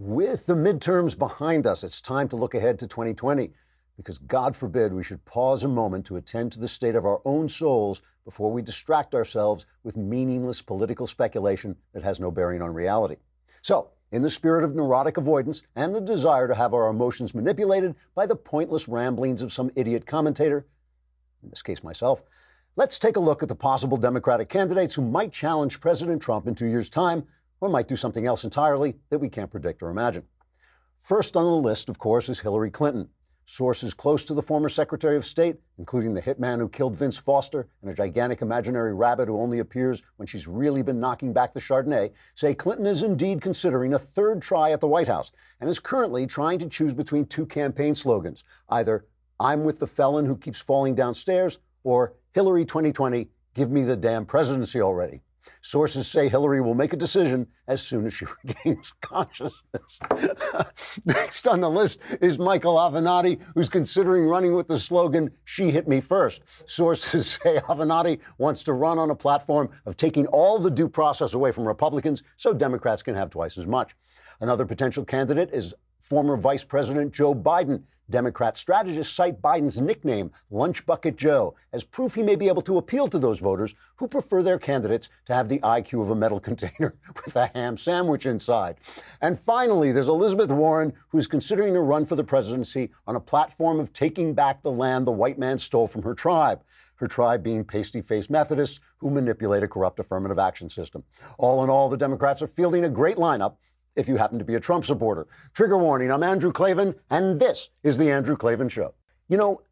With the midterms behind us, it's time to look ahead to 2020, because God forbid we should pause a moment to attend to the state of our own souls before we distract ourselves with meaningless political speculation that has no bearing on reality. So, in the spirit of neurotic avoidance and the desire to have our emotions manipulated by the pointless ramblings of some idiot commentator, in this case myself, let's take a look at the possible Democratic candidates who might challenge President Trump in 2 years' time, or might do something else entirely that we can't predict or imagine. First on the list, of course, is Hillary Clinton. Sources close to the former Secretary of State, including the hitman who killed Vince Foster and a gigantic imaginary rabbit who only appears when she's really been knocking back the Chardonnay, say Clinton is indeed considering a third try at the White House and is currently trying to choose between two campaign slogans, either "I'm with the felon who keeps falling downstairs" or "Hillary 2020, give me the damn presidency already." Sources say Hillary will make a decision as soon as she regains consciousness. Next on the list is Michael Avenatti, who's considering running with the slogan, "She hit me first." Sources say Avenatti wants to run on a platform of taking all the due process away from Republicans so Democrats can have twice as much. Another potential candidate is former Vice President Joe Biden. Democrat strategists cite Biden's nickname, Lunch Bucket Joe, as proof he may be able to appeal to those voters who prefer their candidates to have the IQ of a metal container with a ham sandwich inside. And finally, there's Elizabeth Warren, who's considering a run for the presidency on a platform of taking back the land the white man stole from her tribe being pasty-faced Methodists who manipulate a corrupt affirmative action system. All in all, the Democrats are fielding a great lineup if you happen to be a Trump supporter. Trigger warning, I'm Andrew Klavan, and this is The Andrew Klavan Show. You know,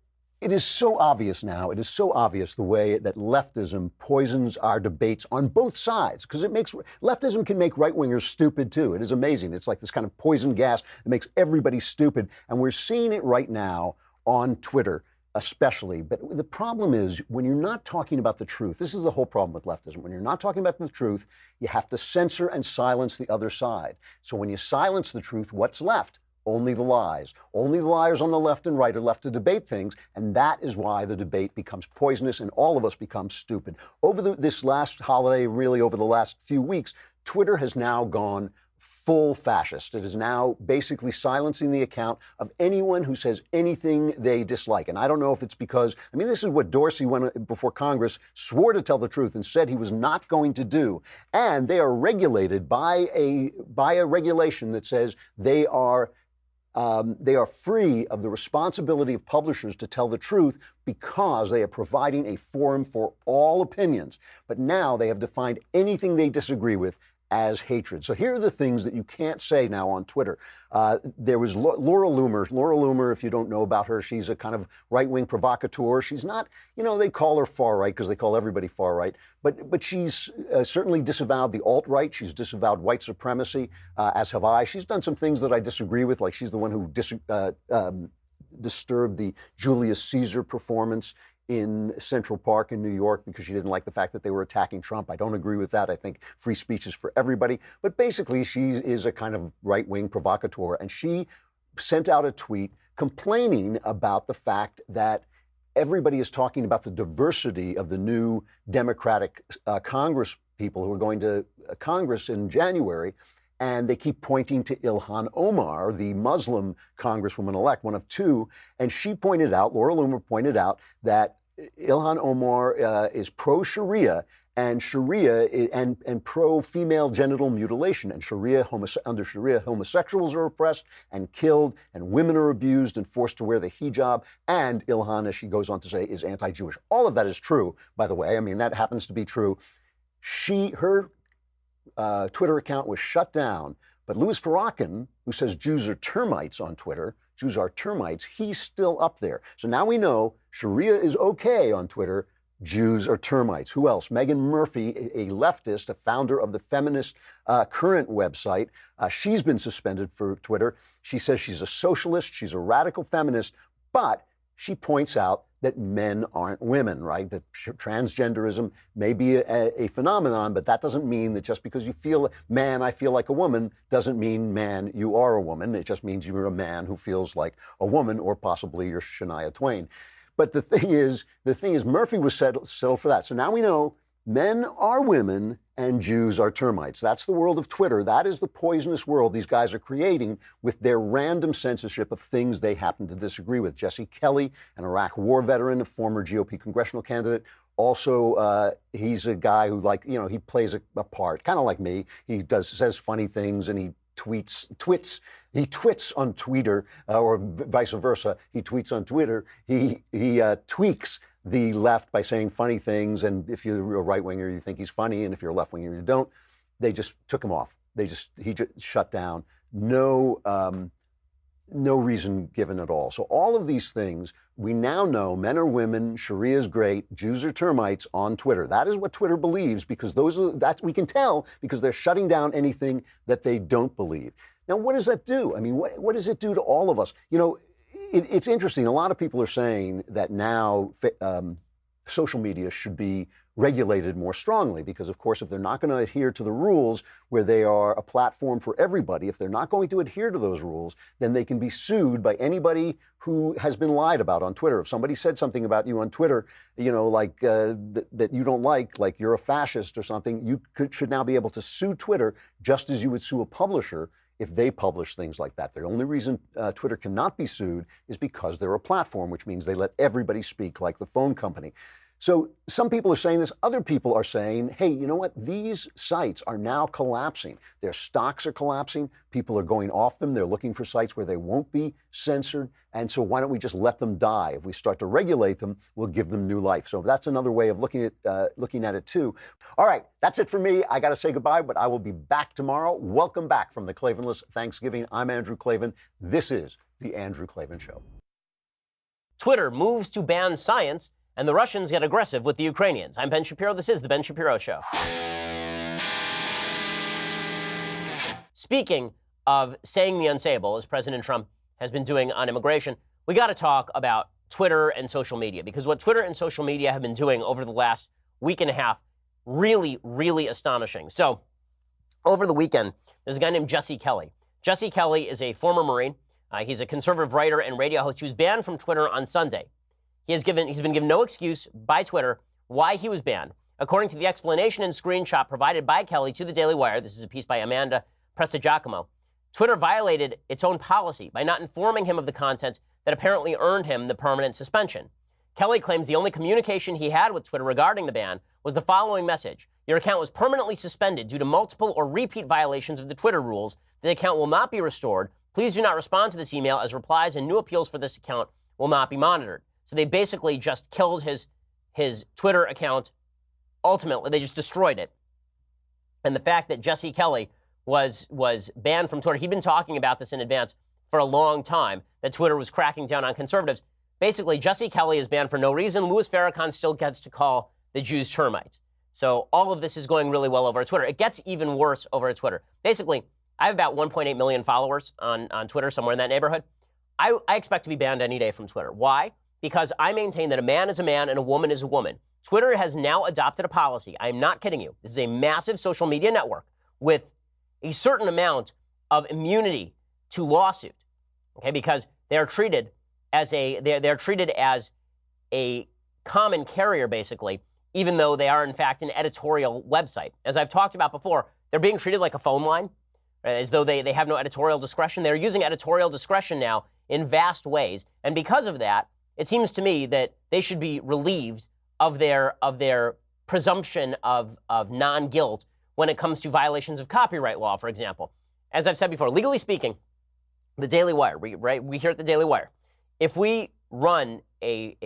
it is so obvious now, it is so obvious the way that leftism poisons our debates on both sides, because leftism can make right-wingers stupid too. It is amazing. It's like this kind of poison gas that makes everybody stupid, and we're seeing it right now on Twitter. Especially. But the problem is when you're not talking about the truth, this is the whole problem with leftism. When you're not talking about the truth, you have to censor and silence the other side. So when you silence the truth, what's left? Only the lies. Only the liars on the left and right are left to debate things. And that is why the debate becomes poisonous and all of us become stupid. Over this last holiday, really over the last few weeks, Twitter has now gone full fascist. It is now basically silencing the account of anyone who says anything they dislike. And I don't know if it's because, this is what Dorsey, went before Congress, swore to tell the truth and said he was not going to do. And they are regulated by a regulation that says they are free of the responsibility of publishers to tell the truth because they are providing a forum for all opinions. But now they have defined anything they disagree with as hatred. So here are the things that you can't say now on Twitter. There was Laura Loomer. Laura Loomer, if you don't know about her, she's a kind of right-wing provocateur. She's not, they call her far-right because they call everybody far-right. But she's certainly disavowed the alt-right. She's disavowed white supremacy, as have I. She's done some things that I disagree with, like she's the one who disturbed the Julius Caesar performance in Central Park in New York because she didn't like the fact that they were attacking Trump. I don't agree with that. I think free speech is for everybody. But basically, she is a kind of right-wing provocateur. And she sent out a tweet complaining about the fact that everybody is talking about the diversity of the new Democratic Congress people who are going to Congress in January. And they keep pointing to Ilhan Omar, the Muslim congresswoman-elect, one of two. And she pointed out, Laura Loomer pointed out, that Ilhan Omar is pro-Sharia and and pro-female genital mutilation. And under Sharia, homosexuals are oppressed and killed, and women are abused and forced to wear the hijab. And Ilhan, as she goes on to say, is anti-Jewish. All of that is true, by the way. That happens to be true. Her Twitter account was shut down, but Louis Farrakhan, who says Jews are termites on Twitter, Jews are termites, he's still up there. So now we know Sharia is okay on Twitter, Jews are termites. Who else? Meghan Murphy, a leftist, a founder of the Feminist Current website, she's been suspended for Twitter. She says she's a socialist, she's a radical feminist, but she points out that men aren't women, right? That transgenderism may be a phenomenon, but that doesn't mean that just because you feel man, I feel like a woman, doesn't mean man, you are a woman. It just means you're a man who feels like a woman, or possibly you're Shania Twain. But the thing is, Murphy was settled for that. So now we know men are women and Jews are termites. That's the world of Twitter. That is the poisonous world these guys are creating with their random censorship of things they happen to disagree with. Jesse Kelly, an Iraq war veteran, a former GOP congressional candidate. Also, he's a guy who, like, you know, he plays a part, kind of like me. He says funny things, and he twits on Twitter, or vice versa. He tweets on Twitter. He tweaks the left by saying funny things, and if you're a right winger, you think he's funny, and if you're a left winger, you don't. They just took him off. He just shut down. No reason given at all. So all of these things, we now know men are women, Sharia is great, Jews are termites on Twitter. That is what Twitter believes, because that we can tell because they're shutting down anything that they don't believe. Now, what does that do? I mean, what does it do to all of us? You know, it's interesting. A lot of people are saying that now social media should be regulated more strongly because, of course, if they're not going to adhere to the rules where they are a platform for everybody, if they're not going to adhere to those rules, then they can be sued by anybody who has been lied about on Twitter. If somebody said something about you on Twitter, you know, like that you don't like you're a fascist or something, you should now be able to sue Twitter just as you would sue a publisher if they publish things like that. The only reason Twitter cannot be sued is because they're a platform, which means they let everybody speak like the phone company. So some people are saying this. Other people are saying, hey, you know what? These sites are now collapsing. Their stocks are collapsing. People are going off them. They're looking for sites where they won't be censored. And so why don't we just let them die? If we start to regulate them, we'll give them new life. So that's another way of looking at it, too. All right, that's it for me. I got to say goodbye, but I will be back tomorrow. Welcome back from the Klavanless Thanksgiving. I'm Andrew Klavan. This is The Andrew Klavan Show. Twitter moves to ban science, and the Russians get aggressive with the Ukrainians. I'm Ben Shapiro. This is The Ben Shapiro Show. Speaking of saying the unsayable, as President Trump has been doing on immigration, we got to talk about Twitter and social media, because what Twitter and social media have been doing over the last week and a half, really, really astonishing. So over the weekend, there's a guy named Jesse Kelly. Jesse Kelly is a former Marine. He's a conservative writer and radio host. He was banned from Twitter on Sunday. He's been given no excuse by Twitter why he was banned. According to the explanation and screenshot provided by Kelly to the Daily Wire, this is a piece by Amanda Prestigiacomo, Twitter violated its own policy by not informing him of the content that apparently earned him the permanent suspension. Kelly claims the only communication he had with Twitter regarding the ban was the following message: your account was permanently suspended due to multiple or repeat violations of the Twitter rules. The account will not be restored. Please do not respond to this email, as replies and new appeals for this account will not be monitored. So they basically just killed his Twitter account. Ultimately, they just destroyed it. And the fact that Jesse Kelly was banned from Twitter, he'd been talking about this in advance for a long time, that Twitter was cracking down on conservatives. Basically, Jesse Kelly is banned for no reason. Louis Farrakhan still gets to call the Jews termites. So all of this is going really well over Twitter. It gets even worse over Twitter. Basically, I have about 1.8 million followers on Twitter, somewhere in that neighborhood. I expect to be banned any day from Twitter. Why? Because I maintain that a man is a man and a woman is a woman. Twitter has now adopted a policy. I am not kidding you. This is a massive social media network with a certain amount of immunity to lawsuit. Okay, because they are treated as they're treated as a common carrier, basically, even though they are in fact an editorial website. As I've talked about before, they're being treated like a phone line, right, as though they have no editorial discretion. They're using editorial discretion now in vast ways, and because of that, it seems to me that they should be relieved of their presumption of non-guilt when it comes to violations of copyright law, for example. As I've said before, legally speaking, the Daily Wire, we here at the Daily Wire, if we run a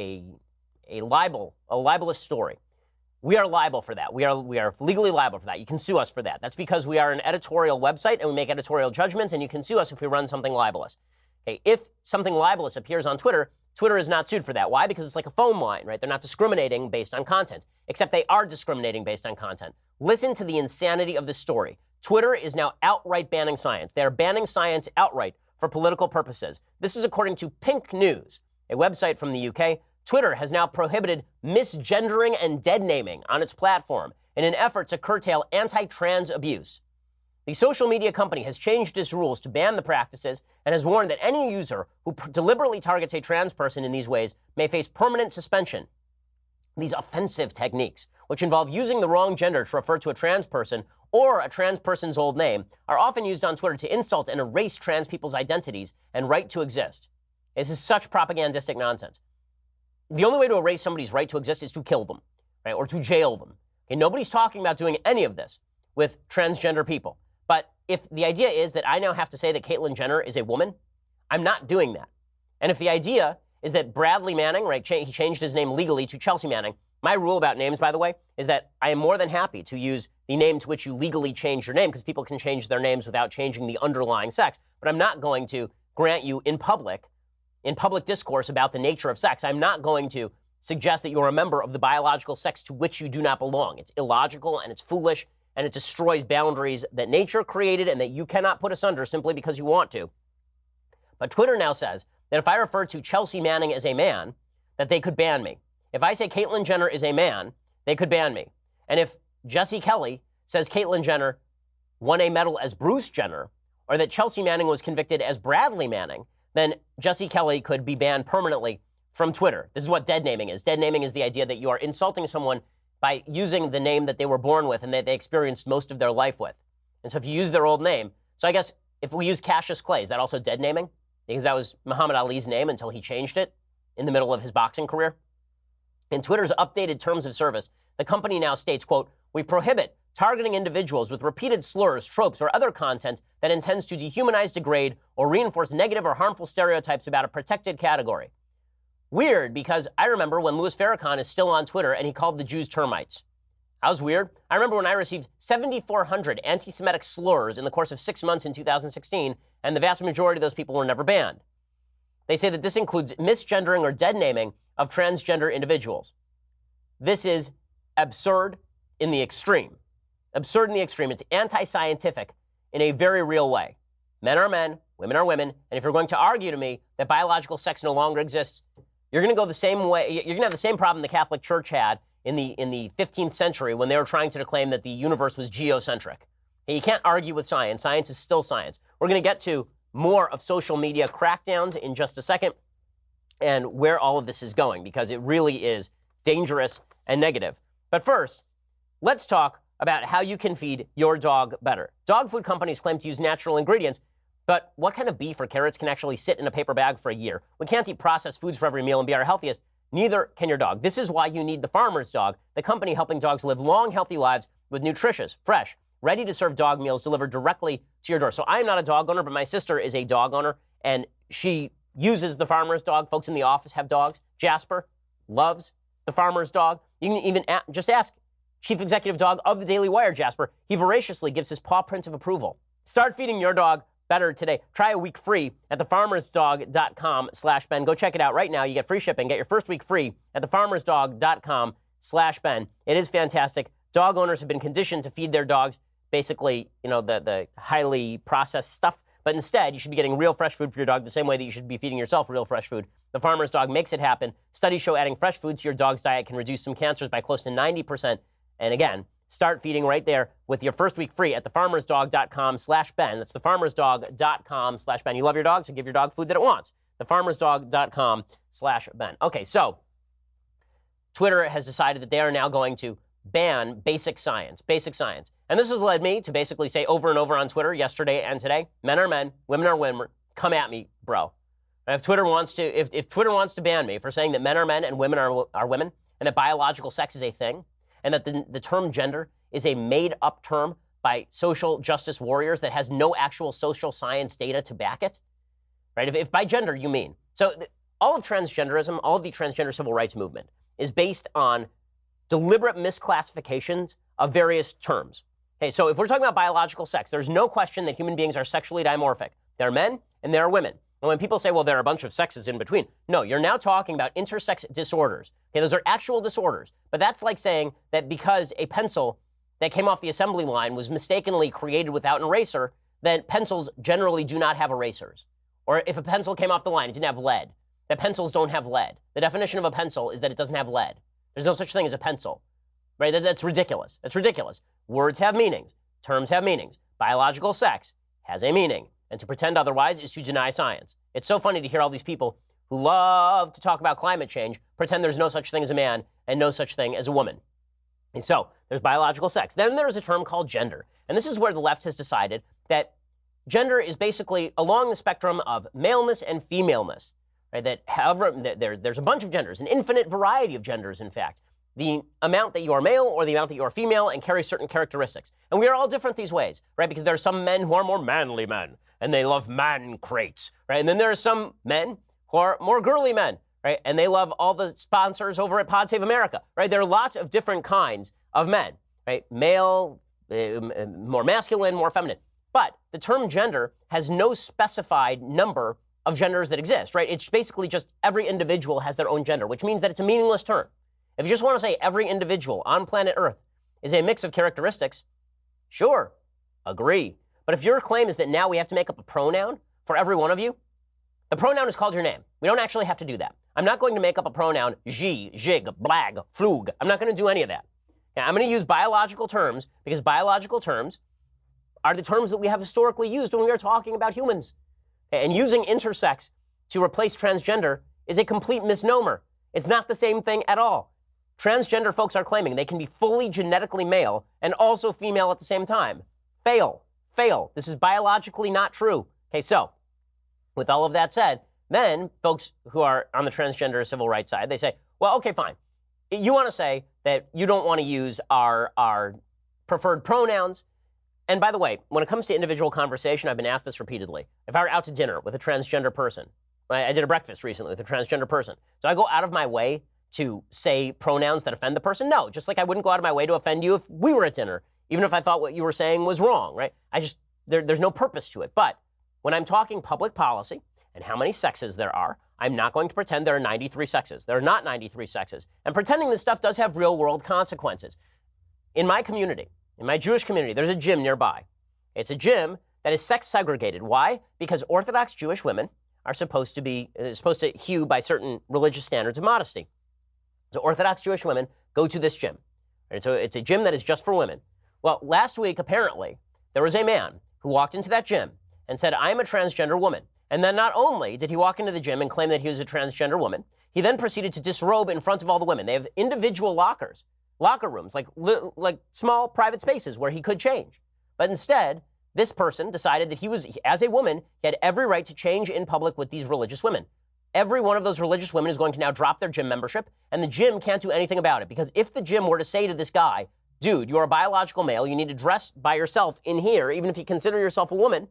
libelous story, we are liable for that. We are legally liable for that. You can sue us for that. That's because we are an editorial website and we make editorial judgments, and you can sue us if we run something libelous. Okay, if something libelous appears on Twitter, Twitter is not sued for that. Why? Because it's like a phone line, right? They're not discriminating based on content, except they are discriminating based on content. Listen to the insanity of this story. Twitter is now outright banning science. They are banning science outright for political purposes. This is according to Pink News, a website from the UK. Twitter has now prohibited misgendering and dead naming on its platform in an effort to curtail anti-trans abuse. The social media company has changed its rules to ban the practices and has warned that any user who deliberately targets a trans person in these ways may face permanent suspension. these offensive techniques, which involve using the wrong gender to refer to a trans person or a trans person's old name, are often used on Twitter to insult and erase trans people's identities and right to exist. This is such propagandistic nonsense. The only way to erase somebody's right to exist is to kill them, right, or to jail them. Okay, nobody's talking about doing any of this with transgender people. But if the idea is that I now have to say that Caitlyn Jenner is a woman, I'm not doing that. And if the idea is that Bradley Manning, right, he changed his name legally to Chelsea Manning. My rule about names, by the way, is that I am more than happy to use the name to which you legally change your name, because people can change their names without changing the underlying sex. But I'm not going to grant you in public discourse about the nature of sex. I'm not going to suggest that you're a member of the biological sex to which you do not belong. It's illogical and it's foolish and it destroys boundaries that nature created and that you cannot put asunder simply because you want to. But Twitter now says that if I refer to Chelsea Manning as a man, that they could ban me. If I say Caitlyn Jenner is a man, they could ban me. And if Jesse Kelly says Caitlyn Jenner won a medal as Bruce Jenner, or that Chelsea Manning was convicted as Bradley Manning, then Jesse Kelly could be banned permanently from Twitter. This is what dead naming is. Dead naming is the idea that you are insulting someone by using the name that they were born with and that they experienced most of their life with. And so if you use their old name, so I guess if we use Cassius Clay, is that also dead naming? Because that was Muhammad Ali's name until he changed it in the middle of his boxing career. In Twitter's updated terms of service, the company now states, quote, "We prohibit targeting individuals with repeated slurs, tropes, or other content that intends to dehumanize, degrade, or reinforce negative or harmful stereotypes about a protected category." Weird, because I remember when Louis Farrakhan is still on Twitter and he called the Jews termites. That was weird. I remember when I received 7,400 anti-Semitic slurs in the course of 6 months in 2016, and the vast majority of those people were never banned. They say that this includes misgendering or dead naming of transgender individuals. This is absurd in the extreme. Absurd in the extreme. It's anti-scientific in a very real way. Men are men, women are women, and if you're going to argue to me that biological sex no longer exists, you're going to go the same way. You're going to have the same problem the Catholic Church had in the 15th century when they were trying to claim that the universe was geocentric. And you can't argue with science. Science is still science. We're going to get to more of social media crackdowns in just a second and where all of this is going, because it really is dangerous and negative. But first, let's talk about how you can feed your dog better. Dog food companies claim to use natural ingredients, but what kind of beef or carrots can actually sit in a paper bag for a year? We can't eat processed foods for every meal and be our healthiest. Neither can your dog. This is why you need the Farmer's Dog, the company helping dogs live long, healthy lives with nutritious, fresh, ready-to-serve dog meals delivered directly to your door. So I'm not a dog owner, but my sister is a dog owner, and she uses the Farmer's Dog. Folks in the office have dogs. Jasper loves the Farmer's Dog. You can even just ask Chief Executive Dog of the Daily Wire, Jasper. He voraciously gives his paw print of approval. Start feeding your dog better today. Try a week free at thefarmersdog.com/Ben. Go check it out right now. You get free shipping. Get your first week free at thefarmersdog.com/Ben. It is fantastic. Dog owners have been conditioned to feed their dogs basically, the highly processed stuff. But instead, you should be getting real fresh food for your dog the same way that you should be feeding yourself real fresh food. The Farmer's Dog makes it happen. Studies show adding fresh food to your dog's diet can reduce some cancers by close to 90%. And again, start feeding right there with your first week free at thefarmersdog.com/Ben. That's thefarmersdog.com/Ben. You love your dog, so give your dog food that it wants. Thefarmersdog.com/Ben. Okay, so Twitter has decided that they are now going to ban basic science. And this has led me to basically say over and over on Twitter yesterday and today, men are men, women are women, come at me, bro. And if Twitter wants to ban me for saying that men are men and women are women, and that biological sex is a thing, and that the term gender is a made-up term by social justice warriors that has no actual social science data to back it, right? If by gender you mean. So all of transgenderism, all of the transgender civil rights movement is based on deliberate misclassifications of various terms. Okay, so if we're talking about biological sex, there's no question that human beings are sexually dimorphic. There are men and there are women. And when people say, well, there are a bunch of sexes in between, no, you're now talking about intersex disorders. Okay, those are actual disorders. But that's like saying that because a pencil that came off the assembly line was mistakenly created without an eraser, then pencils generally do not have erasers. Or if a pencil came off the line, it didn't have lead. That pencils don't have lead. The definition of a pencil is that it doesn't have lead. There's no such thing as a pencil, right? That's ridiculous. That's ridiculous. Words have meanings. Terms have meanings. Biological sex has a meaning. And to pretend otherwise is to deny science. It's so funny to hear all these people who love to talk about climate change pretend there's no such thing as a man and no such thing as a woman. And so there's biological sex. Then there's a term called gender. And this is where the left has decided that gender is basically along the spectrum of maleness and femaleness. Right? That however, there's a bunch of genders, an infinite variety of genders, in fact. The amount that you are male or the amount that you are female and carry certain characteristics. And we are all different these ways, right? Because there are some men who are more manly men and they love man crates, right? And then there are some men who are more girly men, right? And they love all the sponsors over at Pod Save America, right? There are lots of different kinds of men, right? Male, more masculine, more feminine. But the term gender has no specified number of genders that exist, right? It's basically just every individual has their own gender, which means that it's a meaningless term. If you just want to say every individual on planet Earth is a mix of characteristics, sure, agree. But if your claim is that now we have to make up a pronoun for every one of you, the pronoun is called your name. We don't actually have to do that. I'm not going to make up a pronoun, zhi, zhig, blag, flug. I'm not going to do any of that. Now, I'm going to use biological terms because biological terms are the terms that we have historically used when we are talking about humans. And using intersex to replace transgender is a complete misnomer. It's not the same thing at all. Transgender folks are claiming they can be fully genetically male and also female at the same time. Fail. This is biologically not true. Okay, so with all of that said, then folks who are on the transgender civil rights side, they say, well, okay, fine. You want to say that you don't want to use our preferred pronouns. And by the way, when it comes to individual conversation, I've been asked this repeatedly. If I were out to dinner with a transgender person, I did a breakfast recently with a transgender person. So I go out of my way to say pronouns that offend the person? No, just like I wouldn't go out of my way to offend you if we were at dinner, even if I thought what you were saying was wrong, right? There's no purpose to it. But when I'm talking public policy and how many sexes there are, I'm not going to pretend there are 93 sexes. There are not 93 sexes. And pretending this stuff does have real world consequences. In my community, in my Jewish community, there's a gym nearby. It's a gym that is sex segregated. Why? Because Orthodox Jewish women are supposed to hew by certain religious standards of modesty. So Orthodox Jewish women go to this gym. And so it's a gym that is just for women. Well, last week, apparently, there was a man who walked into that gym and said, I'm a transgender woman. And then not only did he walk into the gym and claim that he was a transgender woman, he then proceeded to disrobe in front of all the women. They have individual locker rooms, like small private spaces where he could change. But instead, this person decided that as a woman, he had every right to change in public with these religious women. Every one of those religious women is going to now drop their gym membership, and the gym can't do anything about it. Because if the gym were to say to this guy, dude, you're a biological male, you need to dress by yourself in here, even if you consider yourself a woman,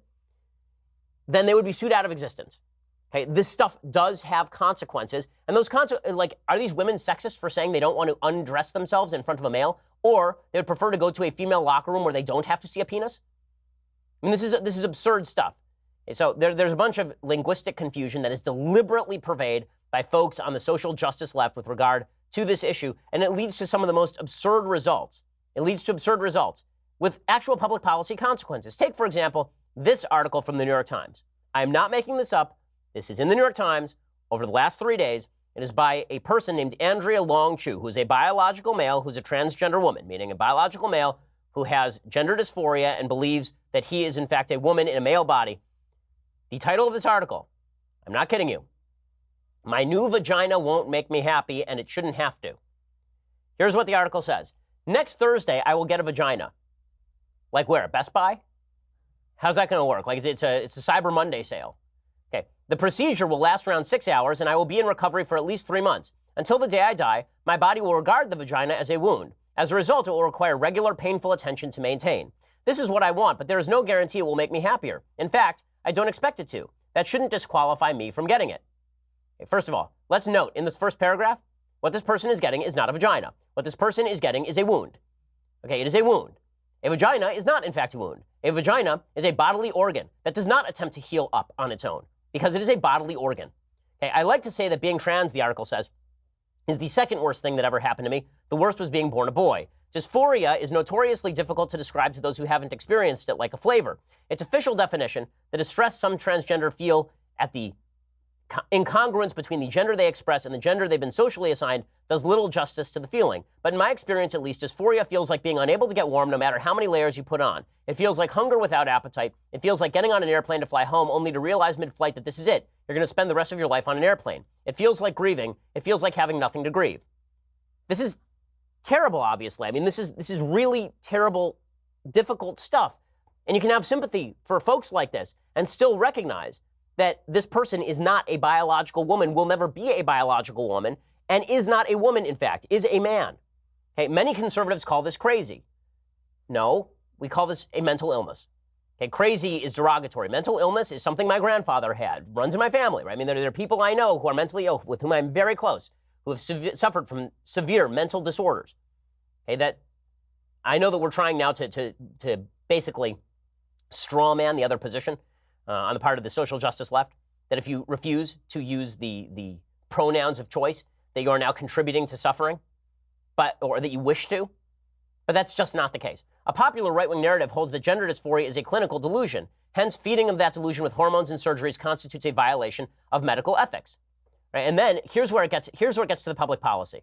then they would be sued out of existence. Okay, this stuff does have consequences. And those are these women sexist for saying they don't want to undress themselves in front of a male? Or they would prefer to go to a female locker room where they don't have to see a penis? I mean, this is absurd stuff. So there's a bunch of linguistic confusion that is deliberately purveyed by folks on the social justice left with regard to this issue, and it leads to some of the most absurd results. It leads to absurd results with actual public policy consequences. Take, for example, this article from the New York Times. I am not making this up. This is in the New York Times over the last 3 days. It is by a person named Andrea Long Chu, who is a biological male who's a transgender woman, meaning a biological male who has gender dysphoria and believes that he is, in fact, a woman in a male body. The title of this article, I'm not kidding you, My New Vagina Won't Make Me Happy, and It Shouldn't Have to. Here's what the article says. Next Thursday, I will get a vagina. Like where? Best Buy? How's that going to work? Like it's a Cyber Monday sale. Okay. The procedure will last around 6 hours, and I will be in recovery for at least 3 months. Until the day I die, my body will regard the vagina as a wound. As a result, it will require regular, painful attention to maintain. This is what I want, but there is no guarantee it will make me happier. In fact, I don't expect it to. That shouldn't disqualify me from getting it. Okay, first of all, let's note in this first paragraph, what this person is getting is not a vagina. What this person is getting is a wound. Okay, it is a wound. A vagina is not, in fact, a wound. A vagina is a bodily organ that does not attempt to heal up on its own because it is a bodily organ. Okay, I like to say that being trans, the article says, is the second worst thing that ever happened to me. The worst was being born a boy. Dysphoria is notoriously difficult to describe to those who haven't experienced it like a flavor. Its official definition, the distress some transgender feel at the incongruence between the gender they express and the gender they've been socially assigned, does little justice to the feeling. But in my experience, at least, dysphoria feels like being unable to get warm no matter how many layers you put on. It feels like hunger without appetite. It feels like getting on an airplane to fly home only to realize mid-flight that this is it. You're going to spend the rest of your life on an airplane. It feels like grieving. It feels like having nothing to grieve. This is terrible, obviously. I mean, this is really terrible, difficult stuff. And you can have sympathy for folks like this and still recognize that this person is not a biological woman, will never be a biological woman, and is not a woman, in fact, is a man. Okay, many conservatives call this crazy. No, we call this a mental illness. Okay, crazy is derogatory. Mental illness is something my grandfather had, runs in my family, right? I mean, there are people I know who are mentally ill, with whom I'm very close, who have suffered from severe mental disorders. Okay, that I know that we're trying now to basically straw man the other position on the part of the social justice left, that if you refuse to use the pronouns of choice, that you are now contributing to suffering, or that you wish to. But that's just not the case. A popular right-wing narrative holds that gender dysphoria is a clinical delusion. Hence, feeding of that delusion with hormones and surgeries constitutes a violation of medical ethics. Right? And then here's where it gets to the public policy.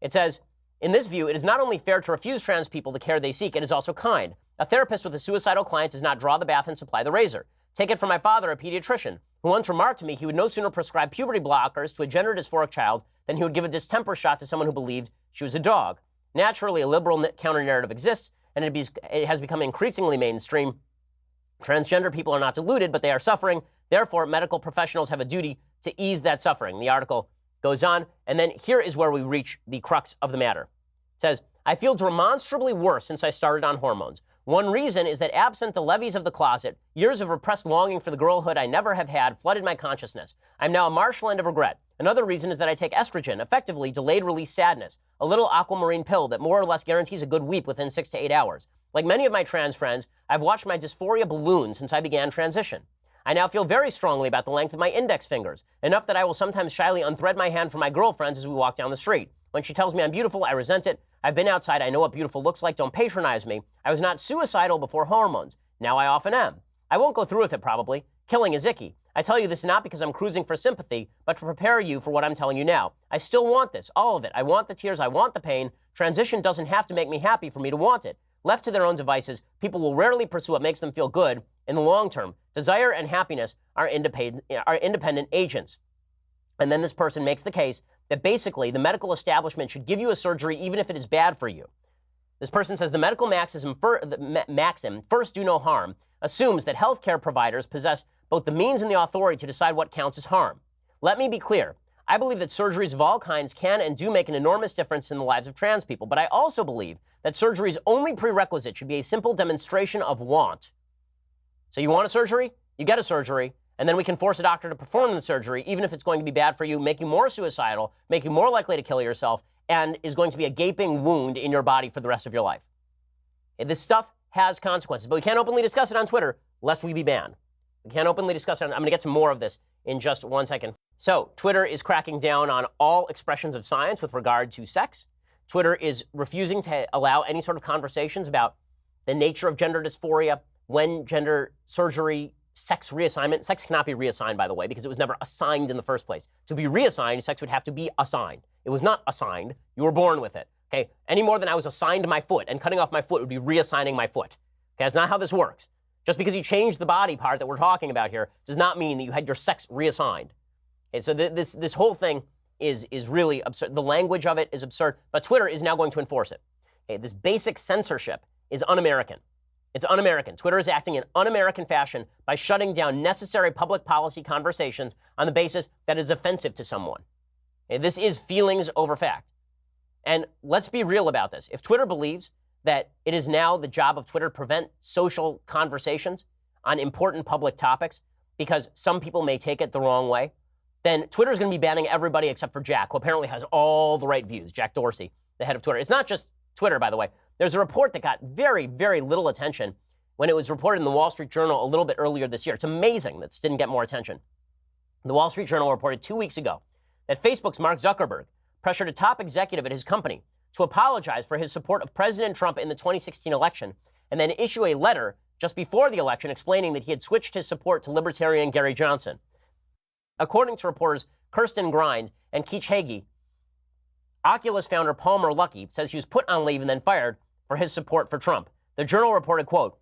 It says, in this view, it is not only fair to refuse trans people the care they seek, it is also kind. A therapist with a suicidal client does not draw the bath and supply the razor. Take it from my father, a pediatrician, who once remarked to me he would no sooner prescribe puberty blockers to a gender dysphoric child than he would give a distemper shot to someone who believed she was a dog. Naturally, a liberal counter-narrative exists, and it has become increasingly mainstream. Transgender people are not deluded, but they are suffering. Therefore, medical professionals have a duty to ease that suffering. The article goes on, and then here is where we reach the crux of the matter. It says, I feel demonstrably worse since I started on hormones. One reason is that absent the levees of the closet, years of repressed longing for the girlhood I never have had flooded my consciousness. I'm now a marshland of regret. Another reason is that I take estrogen, effectively delayed-release sadness, a little aquamarine pill that more or less guarantees a good weep within 6 to 8 hours. Like many of my trans friends, I've watched my dysphoria balloon since I began transition. I now feel very strongly about the length of my index fingers, enough that I will sometimes shyly unthread my hand from my girlfriends as we walk down the street. When she tells me I'm beautiful, I resent it. I've been outside. I know what beautiful looks like. Don't patronize me. I was not suicidal before hormones. Now I often am. I won't go through with it, probably. Killing is icky. I tell you this not because I'm cruising for sympathy, but to prepare you for what I'm telling you now. I still want this, all of it. I want the tears. I want the pain. Transition doesn't have to make me happy for me to want it. Left to their own devices, people will rarely pursue what makes them feel good in the long term. Desire and happiness are independent agents. And then this person makes the case that basically the medical establishment should give you a surgery even if it is bad for you. This person says the medical maxim, first do no harm, assumes that healthcare providers possess both the means and the authority to decide what counts as harm. Let me be clear. I believe that surgeries of all kinds can and do make an enormous difference in the lives of trans people, but I also believe that surgery's only prerequisite should be a simple demonstration of want. So you want a surgery? You get a surgery, and then we can force a doctor to perform the surgery, even if it's going to be bad for you, make you more suicidal, make you more likely to kill yourself, and is going to be a gaping wound in your body for the rest of your life. This stuff has consequences, but we can't openly discuss it on Twitter, lest we be banned. We can't openly discuss it. I'm going to get to more of this in just 1 second. So Twitter is cracking down on all expressions of science with regard to sex. Twitter is refusing to allow any sort of conversations about the nature of gender dysphoria, when gender surgery, sex reassignment. Sex cannot be reassigned, by the way, because it was never assigned in the first place. To be reassigned, sex would have to be assigned. It was not assigned. You were born with it. Okay? Any more than I was assigned my foot, and cutting off my foot would be reassigning my foot. Okay? That's not how this works. Just because you changed the body part that we're talking about here does not mean that you had your sex reassigned. Okay? So this whole thing is really absurd. The language of it is absurd, but Twitter is now going to enforce it. Okay? This basic censorship is un-American. It's un-American. Twitter is acting in un-American fashion by shutting down necessary public policy conversations on the basis that is offensive to someone. Okay, this is feelings over fact. And let's be real about this. If Twitter believes that it is now the job of Twitter to prevent social conversations on important public topics because some people may take it the wrong way, then Twitter is going to be banning everybody except for Jack, who apparently has all the right views, Jack Dorsey, the head of Twitter. It's not just Twitter, by the way. There's a report that got very, very little attention when it was reported in the Wall Street Journal a little bit earlier this year. It's amazing that this didn't get more attention. The Wall Street Journal reported 2 weeks ago that Facebook's Mark Zuckerberg pressured a top executive at his company to apologize for his support of President Trump in the 2016 election and then issue a letter just before the election explaining that he had switched his support to Libertarian Gary Johnson. According to reporters Kirsten Grind and Keach Hagee, Oculus founder Palmer Luckey says he was put on leave and then fired for his support for Trump. The Journal reported, quote,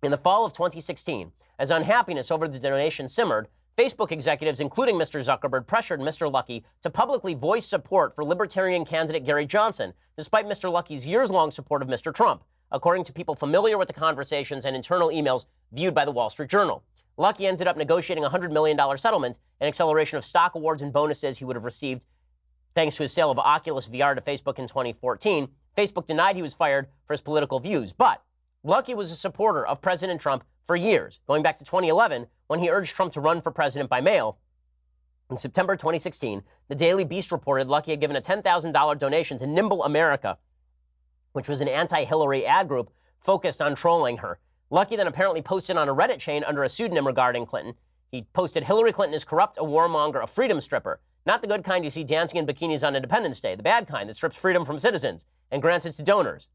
in the fall of 2016, as unhappiness over the donation simmered, Facebook executives, including Mr. Zuckerberg, pressured Mr. Luckey to publicly voice support for Libertarian candidate Gary Johnson, despite Mr. Luckey's years-long support of Mr. Trump, according to people familiar with the conversations and internal emails viewed by the Wall Street Journal. Luckey ended up negotiating a $100 million settlement, an acceleration of stock awards and bonuses he would have received thanks to his sale of Oculus VR to Facebook in 2014. Facebook denied he was fired for his political views, but Luckey was a supporter of President Trump for years, going back to 2011 when he urged Trump to run for president by mail. In September 2016, the Daily Beast reported Luckey had given a $10,000 donation to Nimble America, which was an anti-Hillary ad group focused on trolling her. Luckey then apparently posted on a Reddit chain under a pseudonym regarding Clinton. He posted, "Hillary Clinton is corrupt, a warmonger, a freedom stripper. Not the good kind you see dancing in bikinis on Independence Day, the bad kind that strips freedom from citizens and grants it to donors."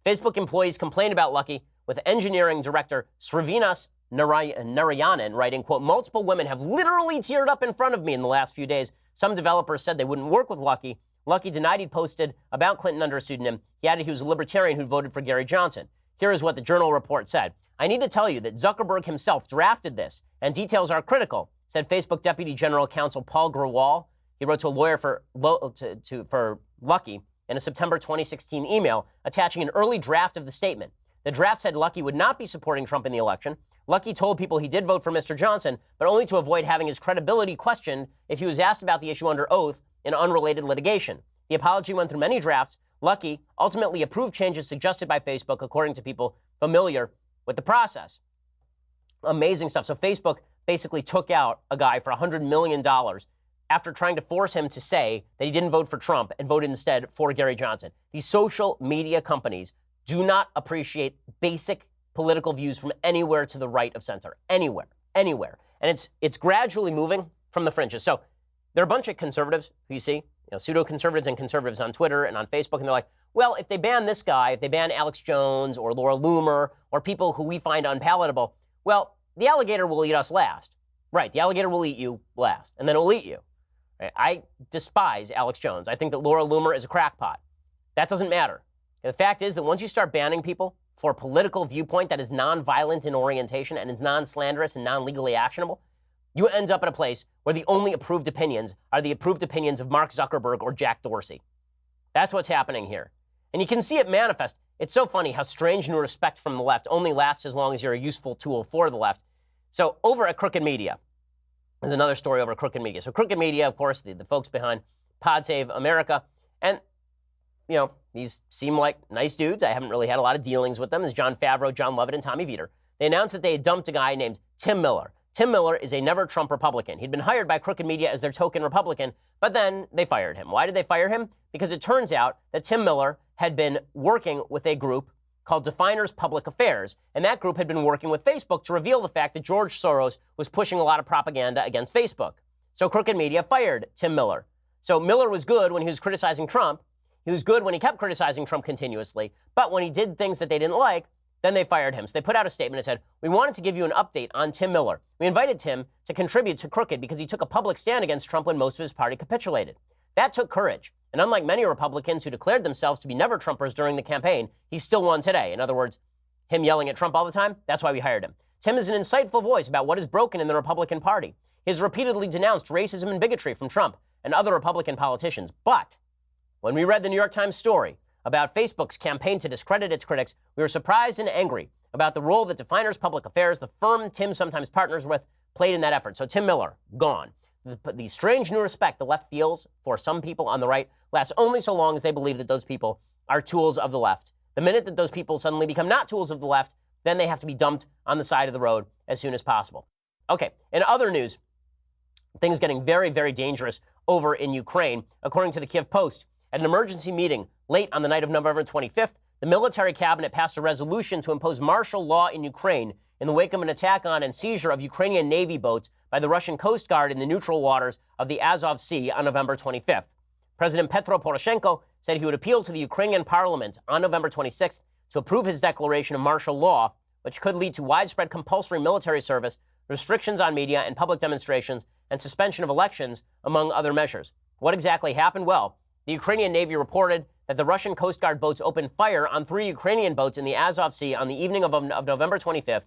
Facebook employees complained about Luckey, with engineering director Srivinas Narayanan writing, quote, "Multiple women have literally teared up in front of me in the last few days. Some developers said they wouldn't work with Luckey. Luckey denied he'd posted about Clinton under a pseudonym. He added he was a libertarian who voted for Gary Johnson. Here is what the Journal report said. I need to tell you that Zuckerberg himself drafted this, and details are critical," said Facebook Deputy General Counsel Paul Grewal. He wrote to a lawyer for Luckey in a September 2016 email attaching an early draft of the statement. The draft said Luckey would not be supporting Trump in the election. Luckey told people he did vote for Mr. Johnson, but only to avoid having his credibility questioned if he was asked about the issue under oath in unrelated litigation. The apology went through many drafts. Luckey ultimately approved changes suggested by Facebook, according to people familiar with the process. Amazing stuff. So Facebook basically took out a guy for $100 million after trying to force him to say that he didn't vote for Trump and voted instead for Gary Johnson. These social media companies do not appreciate basic political views from anywhere to the right of center. Anywhere. And it's gradually moving from the fringes. So there are a bunch of conservatives who you see, pseudo-conservatives and conservatives on Twitter and on Facebook, and they're like, well, if they ban this guy, if they ban Alex Jones or Laura Loomer or people who we find unpalatable, well, the alligator will eat us last. Right, the alligator will eat you last, and then it will eat you. Right? I despise Alex Jones. I think that Laura Loomer is a crackpot. That doesn't matter. And the fact is that once you start banning people for a political viewpoint that is nonviolent in orientation and is non-slanderous and non-legally actionable, you end up at a place where the only approved opinions are the approved opinions of Mark Zuckerberg or Jack Dorsey. That's what's happening here. And you can see it manifest. It's so funny how strange new respect from the left only lasts as long as you're a useful tool for the left. So over at Crooked Media, there's another story over at Crooked Media. So Crooked Media, of course, the folks behind Pod Save America. And, these seem like nice dudes. I haven't really had a lot of dealings with them. There's John Favreau, John Lovett, and Tommy Vietor. They announced that they had dumped a guy named Tim Miller. Tim Miller is a never-Trump Republican. He'd been hired by Crooked Media as their token Republican, but then they fired him. Why did they fire him? Because it turns out that Tim Miller had been working with a group called Definers Public Affairs, and that group had been working with Facebook to reveal the fact that George Soros was pushing a lot of propaganda against Facebook. So Crooked Media fired Tim Miller. So Miller was good when he was criticizing Trump. He was good when he kept criticizing Trump continuously, but when he did things that they didn't like, then they fired him. So they put out a statement and said, we wanted to give you an update on Tim Miller. We invited Tim to contribute to Crooked because he took a public stand against Trump when most of his party capitulated. That took courage. And unlike many Republicans who declared themselves to be never-Trumpers during the campaign, he still won today. In other words, him yelling at Trump all the time, that's why we hired him. Tim is an insightful voice about what is broken in the Republican Party. He has repeatedly denounced racism and bigotry from Trump and other Republican politicians. But when we read the New York Times story about Facebook's campaign to discredit its critics, we were surprised and angry about the role that Definers Public Affairs, the firm Tim sometimes partners with, played in that effort. So Tim Miller, gone. The strange new respect the left feels for some people on the right lasts only so long as they believe that those people are tools of the left. The minute that those people suddenly become not tools of the left, then they have to be dumped on the side of the road as soon as possible. Okay, in other news, things getting very, very dangerous over in Ukraine. According to the Kiev Post, at an emergency meeting late on the night of November 25th, the military cabinet passed a resolution to impose martial law in Ukraine in the wake of an attack on and seizure of Ukrainian Navy boats by the Russian Coast Guard in the neutral waters of the Azov Sea on November 25th. President Petro Poroshenko said he would appeal to the Ukrainian parliament on November 26th to approve his declaration of martial law, which could lead to widespread compulsory military service, restrictions on media and public demonstrations, and suspension of elections, among other measures. What exactly happened? Well, the Ukrainian Navy reported that the Russian Coast Guard boats opened fire on 3 Ukrainian boats in the Azov Sea on the evening of November 25th,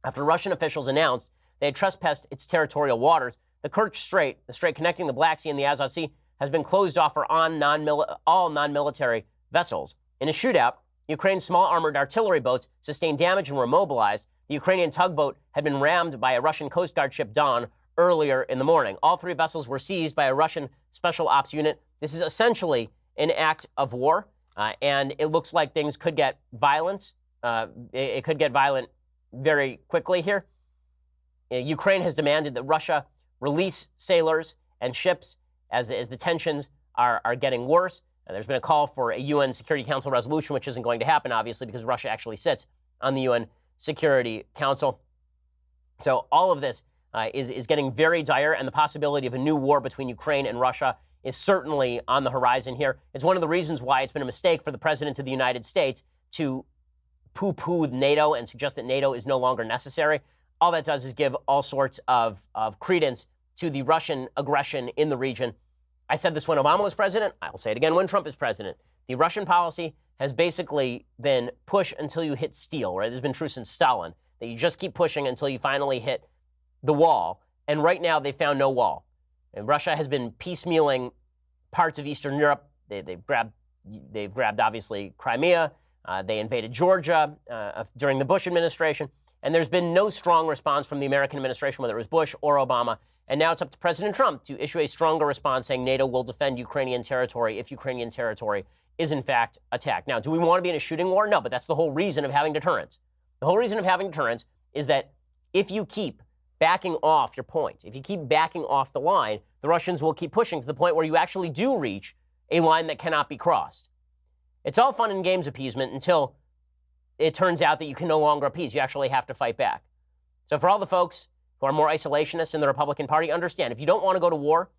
after Russian officials announced they had trespassed its territorial waters. The Kerch Strait, the strait connecting the Black Sea and the Azov Sea, has been closed off for all non-military vessels. In a shootout, Ukraine's small armored artillery boats sustained damage and were mobilized. The Ukrainian tugboat had been rammed by a Russian Coast Guard ship Dawn earlier in the morning. All three vessels were seized by a Russian special ops unit. This is essentially an act of war, and it looks like things could get violent. It could get violent very quickly here. Ukraine has demanded that Russia release sailors and ships as the tensions are getting worse. There's been a call for a UN Security Council resolution, which isn't going to happen, obviously, because Russia actually sits on the UN Security Council. So all of this is getting very dire, and the possibility of a new war between Ukraine and Russia is certainly on the horizon here. It's one of the reasons why it's been a mistake for the President of the United States to poo-poo NATO and suggest that NATO is no longer necessary. All that does is give all sorts of credence to the Russian aggression in the region. I said this when Obama was president. I'll say it again when Trump is president. The Russian policy has basically been push until you hit steel, right? This has been true since Stalin, that you just keep pushing until you finally hit the wall. And right now, they found no wall. And Russia has been piecemealing parts of Eastern Europe. They've grabbed obviously Crimea. They invaded Georgia during the Bush administration. And there's been no strong response from the American administration, whether it was Bush or Obama. And now it's up to President Trump to issue a stronger response saying NATO will defend Ukrainian territory if Ukrainian territory is in fact attacked. Now, do we want to be in a shooting war? No, but that's the whole reason of having deterrence. The whole reason of having deterrence is that if you keep backing off your point, if you keep backing off the line, the Russians will keep pushing to the point where you actually do reach a line that cannot be crossed. It's all fun and games appeasement until it turns out that you can no longer appease. You actually have to fight back. So for all the folks who are more isolationists in the Republican Party, understand if you don't want to go to war,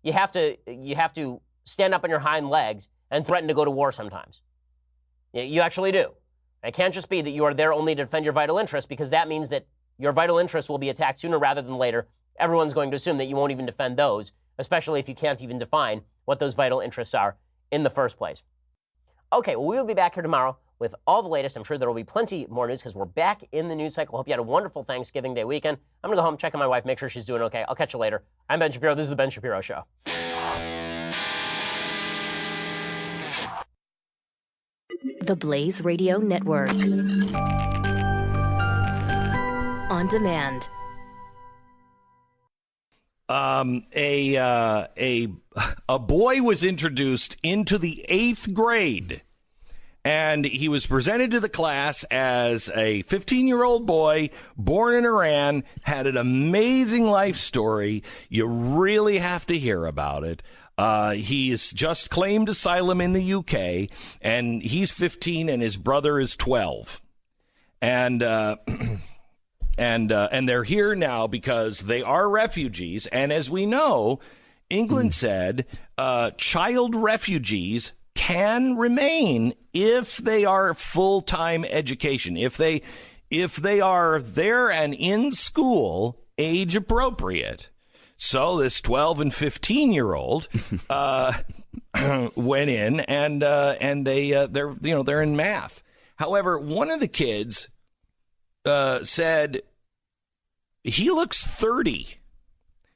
you have to stand up on your hind legs and threaten to go to war sometimes. You actually do. It can't just be that you are there only to defend your vital interests, because that means that your vital interests will be attacked sooner rather than later. Everyone's going to assume that you won't even defend those, especially if you can't even define what those vital interests are in the first place. Okay, well, we will be back here tomorrow with all the latest. I'm sure there will be plenty more news because we're back in the news cycle. Hope you had a wonderful Thanksgiving Day weekend. I'm going to go home, check on my wife, make sure she's doing okay. I'll catch you later. I'm Ben Shapiro. This is The Ben Shapiro Show. The Blaze Radio Network. On demand. A boy was introduced into the 8th grade, and he was presented to the class as a 15-year-old boy born in Iran, had an amazing life story. You really have to hear about it. He's just claimed asylum in the UK, and he's 15 and his brother is 12. And they're here now because they are refugees. And as we know, England said child refugees can remain if they are full-time education, if they are there and in school, age appropriate. So this 12 and 15-year-old went in and they're in math. However, one of the kids said he looks 30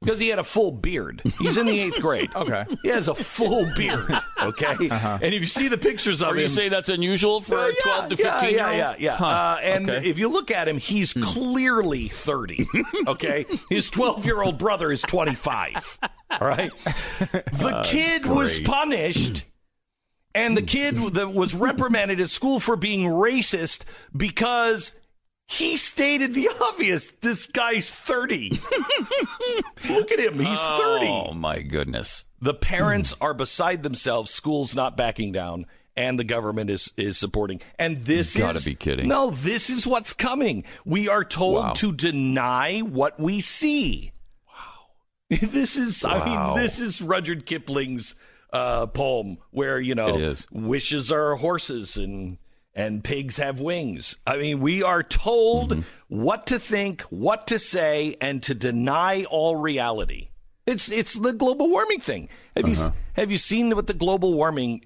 because he had a full beard. He's in the 8th grade. Okay. He has a full beard. Okay. And if you see the pictures of him. You say that's unusual for a 12 to 15-year-old? Yeah. Huh. And if you look at him, he's clearly 30. Okay. His 12-year-old brother is 25. All right. The kid was punished. And the kid that was reprimanded at school for being racist because he stated the obvious. This guy's 30. Look at him. He's 30. Oh, my goodness. The parents are beside themselves. School's not backing down. And the government is supporting. And this You've got to be kidding. No, this is what's coming. We are told to deny what we see. Wow. This is Rudyard Kipling's poem where, wishes are horses and pigs have wings. I mean, we are told what to think, what to say, and to deny all reality. It's the global warming thing. Have you seen what the global warming,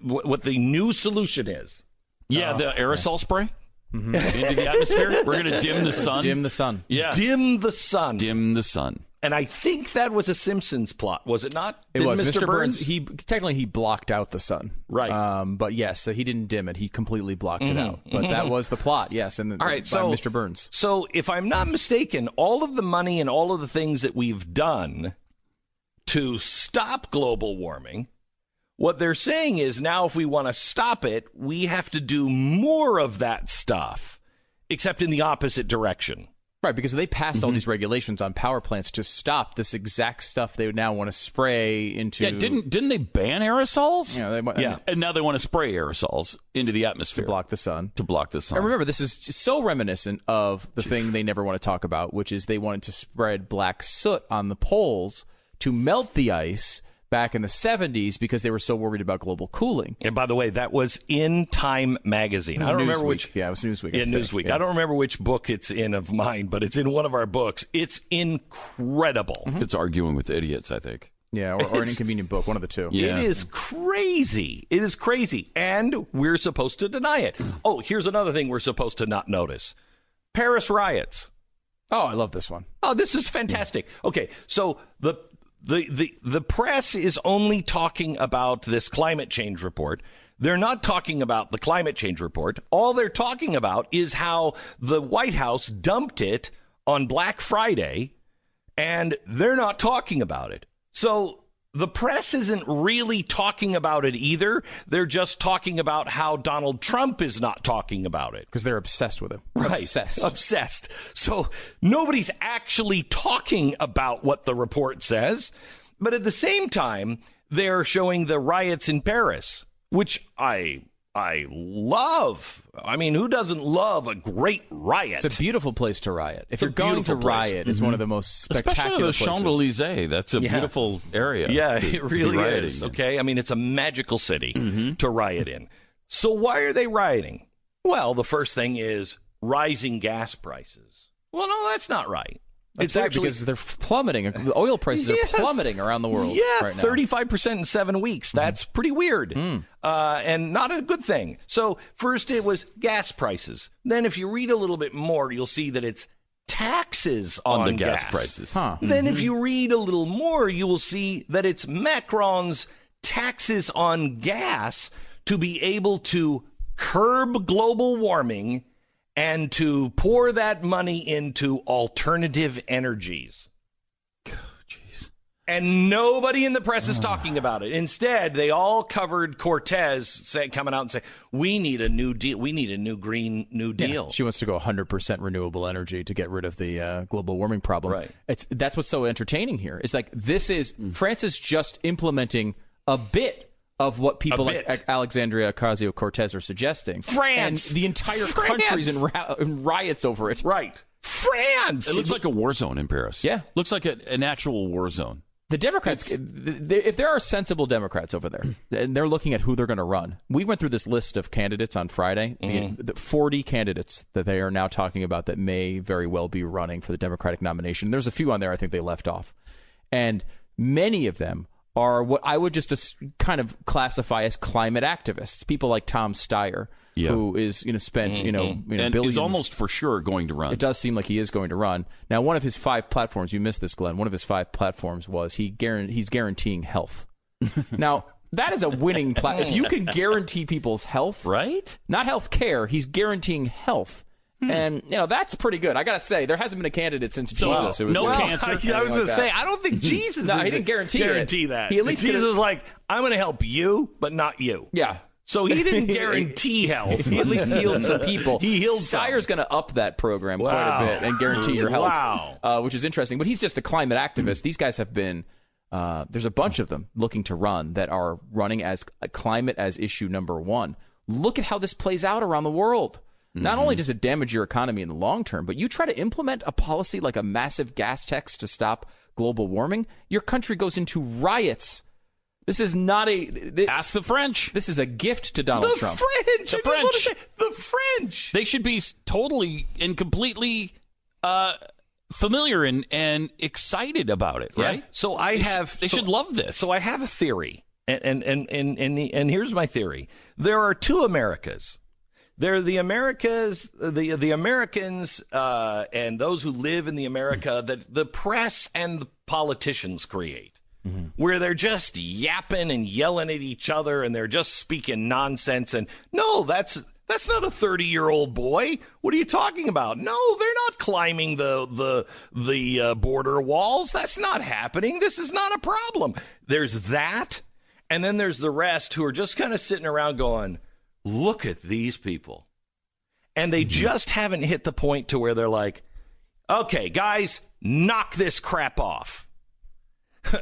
what the new solution is? Yeah, the aerosol spray? into the atmosphere. We're going to dim the sun. Dim the sun. Yeah. Dim the sun. Dim the sun. And I think that was a Simpsons plot, was it not? It was. Mr. Burns. He blocked out the sun, right? But yes, so he didn't dim it. He completely blocked it out. But that was the plot. Yes, and all right, by Mr. Burns. So if I'm not mistaken, all of the money and all of the things that we've done to stop global warming, what they're saying is now if we want to stop it, we have to do more of that stuff, except in the opposite direction. Right, because they passed all these regulations on power plants to stop this exact stuff they would now want to spray into. Yeah, didn't they ban aerosols? Yeah, and now they want to spray aerosols into the atmosphere to block the sun. And remember, this is so reminiscent of the thing they never want to talk about, which is they wanted to spread black soot on the poles to melt the ice back in the 70s because they were so worried about global cooling. And by the way, that was in Time magazine. I don't remember which. Yeah, it was Newsweek. Yeah, Newsweek. Yeah. I don't remember which book it's in of mine, but it's in one of our books. It's incredible. It's arguing with idiots, I think. Yeah, or an inconvenient book, one of the two. Yeah. It is crazy. It is crazy. And we're supposed to deny it. Oh, here's another thing we're supposed to not notice. Paris riots. Oh, I love this one. Oh, this is fantastic. Okay, so the press is only talking about this climate change report. They're not talking about the climate change report. All they're talking about is how the White House dumped it on Black Friday, and they're not talking about it. So the press isn't really talking about it either. They're just talking about how Donald Trump is not talking about it. Because they're obsessed with him. Right. Obsessed. So nobody's actually talking about what the report says. But at the same time, they're showing the riots in Paris, which I love. I mean, who doesn't love a great riot? It's a beautiful place to riot. If you're going to riot, it's one of the most spectacular places. Especially the Champs-Élysées. That's a beautiful area. Yeah, it really is. Okay, I mean, it's a magical city to riot in. So why are they rioting? Well, the first thing is rising gas prices. Well, no, that's not right. It's actually because they're plummeting. The oil prices are plummeting around the world. Yeah, right now. 35% in 7 weeks. That's pretty weird and not a good thing. So first it was gas prices. Then if you read a little bit more, you'll see that it's taxes on the gas prices. Huh. Then if you read a little more, you will see that it's Macron's taxes on gas to be able to curb global warming and to pour that money into alternative energies. Jeez. And nobody in the press is talking about it. Instead, they all covered Cortez coming out and saying, we need a new deal. We need a new Green New Deal. Yeah, she wants to go 100% renewable energy to get rid of the global warming problem. Right. That's what's so entertaining here. It's like France is just implementing a bit of what people like Alexandria Ocasio-Cortez are suggesting. France! And the entire country's in riots over it. Right. France! It looks like a war zone in Paris. Yeah. Looks like an actual war zone. The Democrats, if there are sensible Democrats over there, and they're looking at who they're going to run. We went through this list of candidates on Friday, the 40 candidates that they are now talking about that may very well be running for the Democratic nomination. There's a few on there I think they left off. And many of them are what I would just kind of classify as climate activists. People like Tom Steyer, who is spent and billions. Is almost for sure going to run. It does seem like he is going to run. Now, one of his 5 platforms, you missed this, Glenn. One of his 5 platforms was he's guaranteeing health. Now, that is a winning platform. If you can guarantee people's health, right? Not health care, he's guaranteeing health. And, that's pretty good. I got to say, there hasn't been a candidate since Jesus. It was cancer. I was going to say, I don't think Jesus he didn't guarantee that. He at least Jesus was like, I'm going to help you, but not you. Yeah. So he didn't guarantee health. He at least healed some people. He healed Steyer's going to up that program quite a bit and guarantee your health, which is interesting. But he's just a climate activist. These guys have been, there's a bunch of them looking to run that are running as climate as issue number 1. Look at how this plays out around the world. Not only does it damage your economy in the long term, but you try to implement a policy like a massive gas tax to stop global warming, your country goes into riots. This is not ask the French. This is a gift to Donald Trump. The French. They should be totally and completely familiar and excited about it, right? So they should love this. So I have a theory, and here's my theory. There are 2 Americas. They're the Americans, the Americans, and those who live in the America that the press and the politicians create, where they're just yapping and yelling at each other, and they're just speaking nonsense. And no, that's not a 30-year-old boy. What are you talking about? No, they're not climbing the border walls. That's not happening. This is not a problem. There's that, and then there's the rest who are just kind of sitting around going, look at these people. And they just haven't hit the point to where they're like, okay, guys, knock this crap off.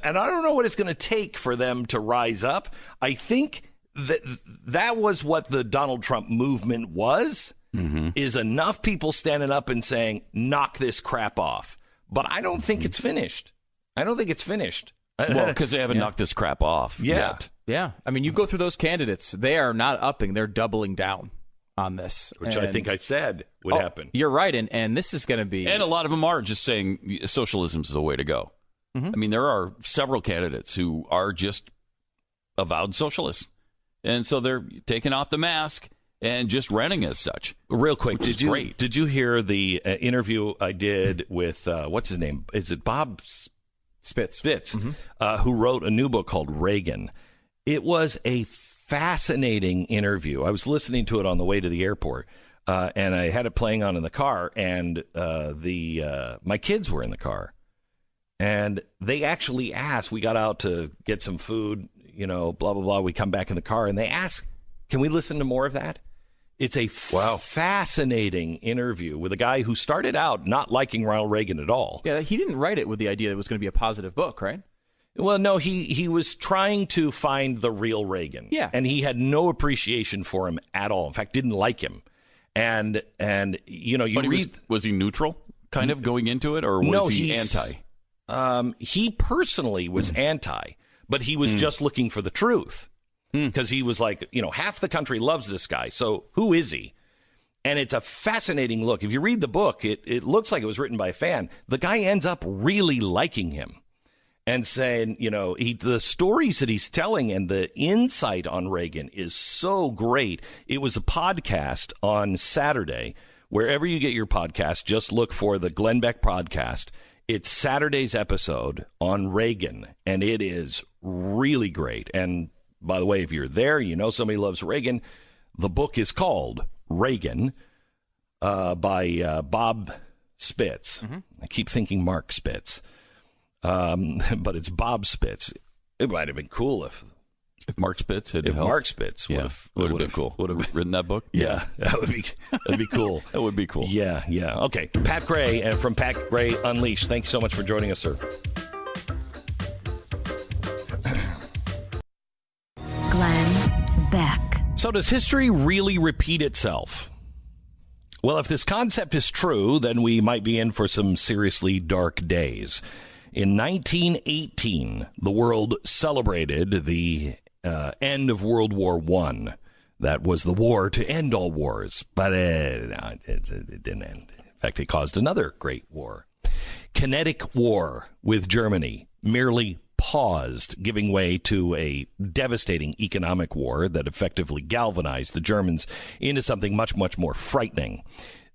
And I don't know what it's going to take for them to rise up. I think that was what the Donald Trump movement was, is enough people standing up and saying, knock this crap off. But I don't think it's finished. Well, because they haven't knocked this crap off yet. Yeah. I mean, you go through those candidates. They are not upping. They're doubling down on this. Which I think I said would happen. You're right. And this is going to be... And a lot of them are just saying socialism's the way to go. I mean, there are several candidates who are just avowed socialists. And so they're taking off the mask and just running as such. Real quick, did you hear the interview I did with, what's his name? Is it Bob Spitz, who wrote a new book called Reagan? It was a fascinating interview. I was listening to it on the way to the airport, and I had it playing on in the car, and my kids were in the car. And they actually asked, we got out to get some food, blah, blah, blah. We come back in the car, and they ask, can we listen to more of that? It's a fascinating interview with a guy who started out not liking Ronald Reagan at all. Yeah, he didn't write it with the idea that it was going to be a positive book, right? Well, no, he was trying to find the real Reagan. Yeah. And he had no appreciation for him at all. In fact, didn't like him. And was he neutral kind of going into it, or was he anti? He personally was anti, but he was just looking for the truth, because he was like, half the country loves this guy. So who is he? And it's a fascinating look. If you read the book, it looks like it was written by a fan. The guy ends up really liking him and saying, the stories that he's telling and the insight on Reagan is so great. It was a podcast on Saturday. Wherever you get your podcast, just look for the Glenn Beck podcast. It's Saturday's episode on Reagan, and it is really great. And by the way, if you're there, somebody loves Reagan. The book is called Reagan by Bob Spitz. I keep thinking Mark Spitz, but it's Bob Spitz. It might have been cool if Mark Spitz had helped. Mark Spitz would have been cool. Would have written that book. Yeah, that'd be cool. That would be cool. Yeah. Okay, Pat Gray from Pat Gray Unleashed. Thank you so much for joining us, sir. Glenn Beck. So does history really repeat itself? Well, if this concept is true, then we might be in for some seriously dark days. In 1918, the world celebrated the end of World War I. That was the war to end all wars, but it didn't end. In fact, it caused another great war. Kinetic war with Germany merely paused, giving way to a devastating economic war that effectively galvanized the Germans into something much, much more frightening.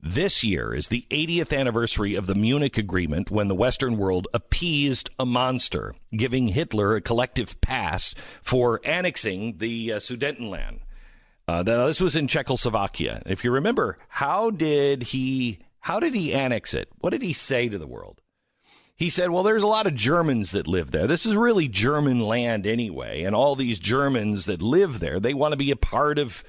This year is the 80th anniversary of the Munich Agreement, when the Western world appeased a monster, giving Hitler a collective pass for annexing the Sudetenland. Now, this was in Czechoslovakia. If you remember, how did he annex it? What did he say to the world? He said, well, there's a lot of Germans that live there. This is really German land anyway, and all these Germans that live there, they want to be a part of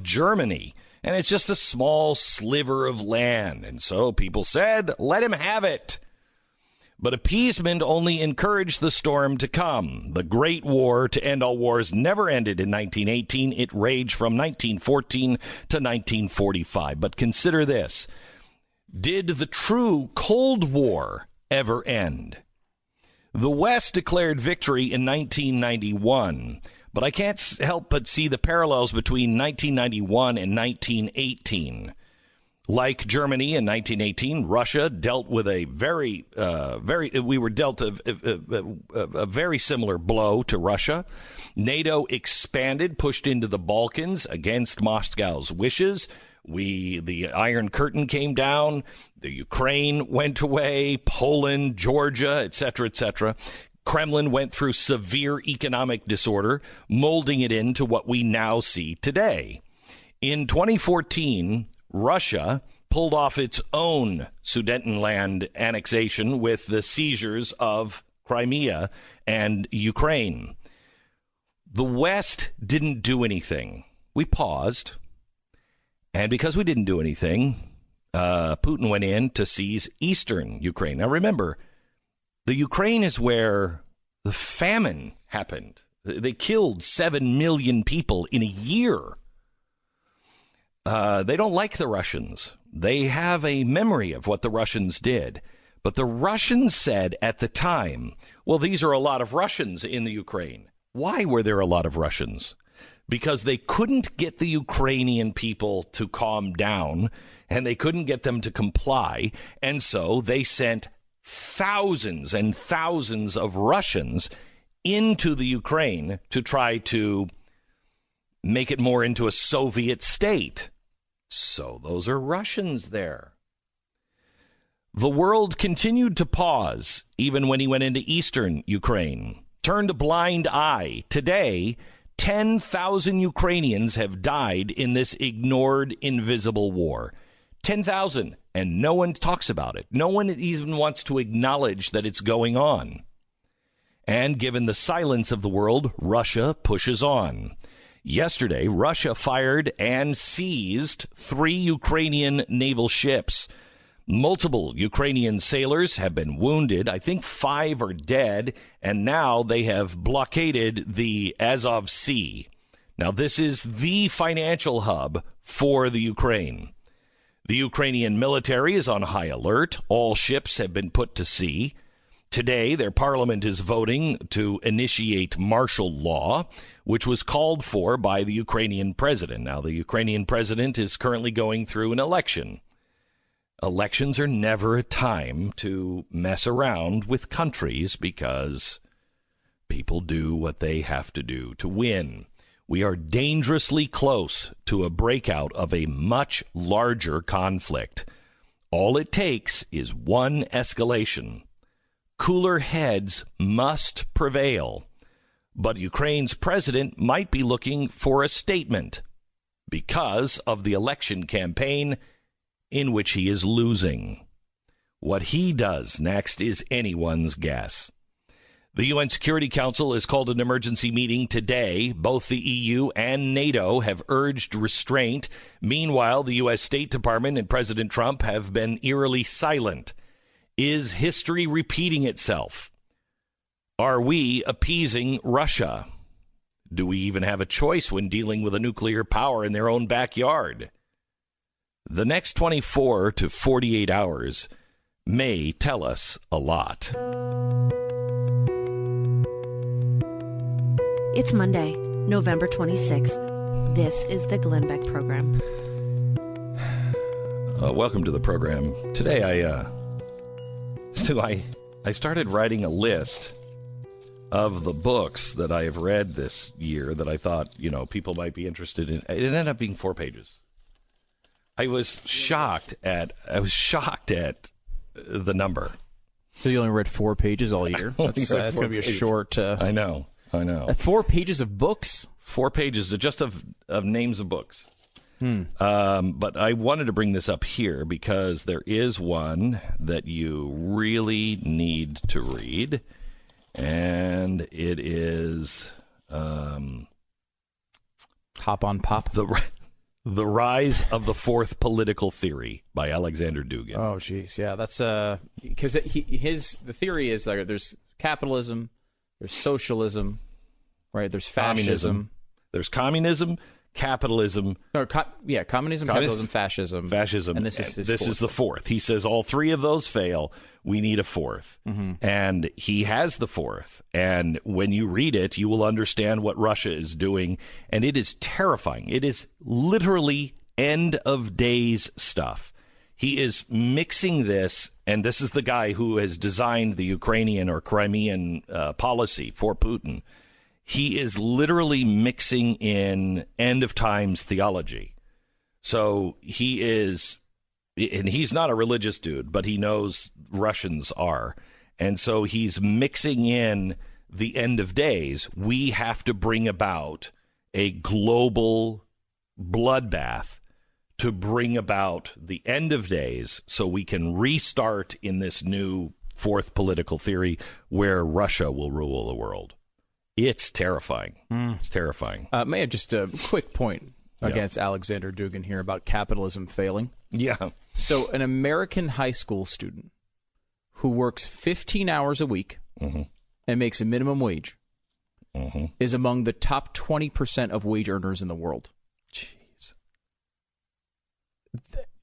Germany. And it's just a small sliver of land. And so people said, let him have it. But appeasement only encouraged the storm to come. The Great War to end all wars never ended in 1918. It raged from 1914 to 1945. But consider this. Did the true Cold War ever end? The West declared victory in 1991. But I can't help but see the parallels between 1991 and 1918. Like Germany in 1918, Russia dealt with a we were dealt a very similar blow to Russia. NATO expanded, pushed into the Balkans against Moscow's wishes. The Iron Curtain came down. The Ukraine went away. Poland, Georgia, et cetera, Kremlin went through severe economic disorder, molding it into what we now see today. In 2014, Russia pulled off its own Sudetenland annexation with the seizures of Crimea and Ukraine. The West didn't do anything. We paused. And because we didn't do anything, Putin went in to seize eastern Ukraine. Now, remember, the Ukraine is where the famine happened. They killed 7 million people in a year. They don't like the Russians. They have a memory of what the Russians did. But the Russians said at the time, well, these are a lot of Russians in the Ukraine. Why were there a lot of Russians? Because they couldn't get the Ukrainian people to calm down, and they couldn't get them to comply. And so they sent thousands and thousands of Russians into the Ukraine to try to make it more into a Soviet state. So those are Russians there. The world continued to pause even when he went into eastern Ukraine, turned a blind eye. Today, 10,000 Ukrainians have died in this ignored, invisible war. 10,000, and no one talks about it. No one even wants to acknowledge that it's going on. And given the silence of the world, Russia pushes on. Yesterday, Russia fired and seized 3 Ukrainian naval ships. Multiple Ukrainian sailors have been wounded. I think 5 are dead, and now they have blockaded the Azov Sea. Now, this is the financial hub for the Ukraine. The Ukrainian military is on high alert. All ships have been put to sea. Today, their parliament is voting to initiate martial law, which was called for by the Ukrainian president. Now, the Ukrainian president is currently going through an election. Elections are never a time to mess around with countries because people do what they have to do to win. We are dangerously close to a breakout of a much larger conflict. All it takes is one escalation. Cooler heads must prevail. But Ukraine's president might be looking for a statement because of the election campaign in which he is losing. What he does next is anyone's guess. The UN Security Council has called an emergency meeting today. Both the EU and NATO have urged restraint. Meanwhile, the U.S. State Department and President Trump have been eerily silent. Is history repeating itself? Are we appeasing Russia? Do we even have a choice when dealing with a nuclear power in their own backyard? The next 24 to 48 hours may tell us a lot. It's Monday, November 26th. This is the Glenn Beck Program. Welcome to the program. Today I started writing a list of the books that I have read this year that I thought, people might be interested in. It ended up being 4 pages. I was shocked at the number. So you only read 4 pages all year? That's going to be a short... I know. 4 pages of books? 4 pages just of names of books. But I wanted to bring this up here because there is one that you really need to read, and it is... Hop on Pop? The Rise of the Fourth Political Theory by Alexander Dugin. Oh, geez. Yeah, that's... Because the theory is there's capitalism, there's socialism, right? There's fascism. There's communism, capitalism. Communism, capitalism, fascism. And this is the fourth. He says all 3 of those fail. We need a 4th. Mm-hmm. And he has the 4th. And when you read it, you will understand what Russia is doing. And it is terrifying. It is literally end of days stuff. He is mixing this, and this is the guy who has designed the Ukrainian or Crimean policy for Putin. He is literally mixing in end of times theology. So he is, and he's not a religious dude, but he knows Russians are. And so he's mixing in the end of days. We have to bring about a global bloodbath to bring about the end of days so we can restart in this new fourth political theory where Russia will rule the world. It's terrifying. It's terrifying. May I just a quick point against Alexander Dugin here about capitalism failing? Yeah. So an American high school student who works 15 hours a week and makes a minimum wage is among the top 20% of wage earners in the world. Jeez.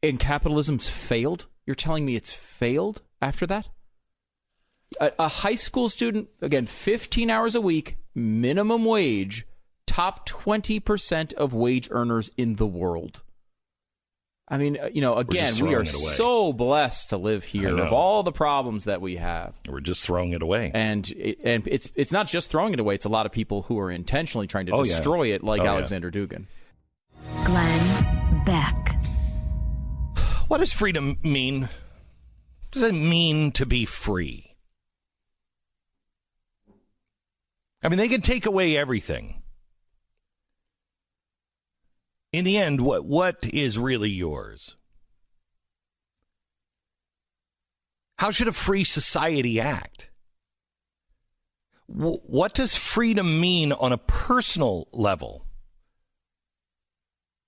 And capitalism's failed? You're telling me it's failed after that? A high school student, again, 15 hours a week, minimum wage, top 20% of wage earners in the world. I mean, again, we are so blessed to live here of all the problems that we have. We're just throwing it away. And it's not just throwing it away. It's a lot of people who are intentionally trying to destroy it, like Alexander Dugin. Glenn Beck. What does freedom mean? What does it mean to be free? I mean, they can take away everything. In the end, what is really yours? How should a free society act? What does freedom mean on a personal level?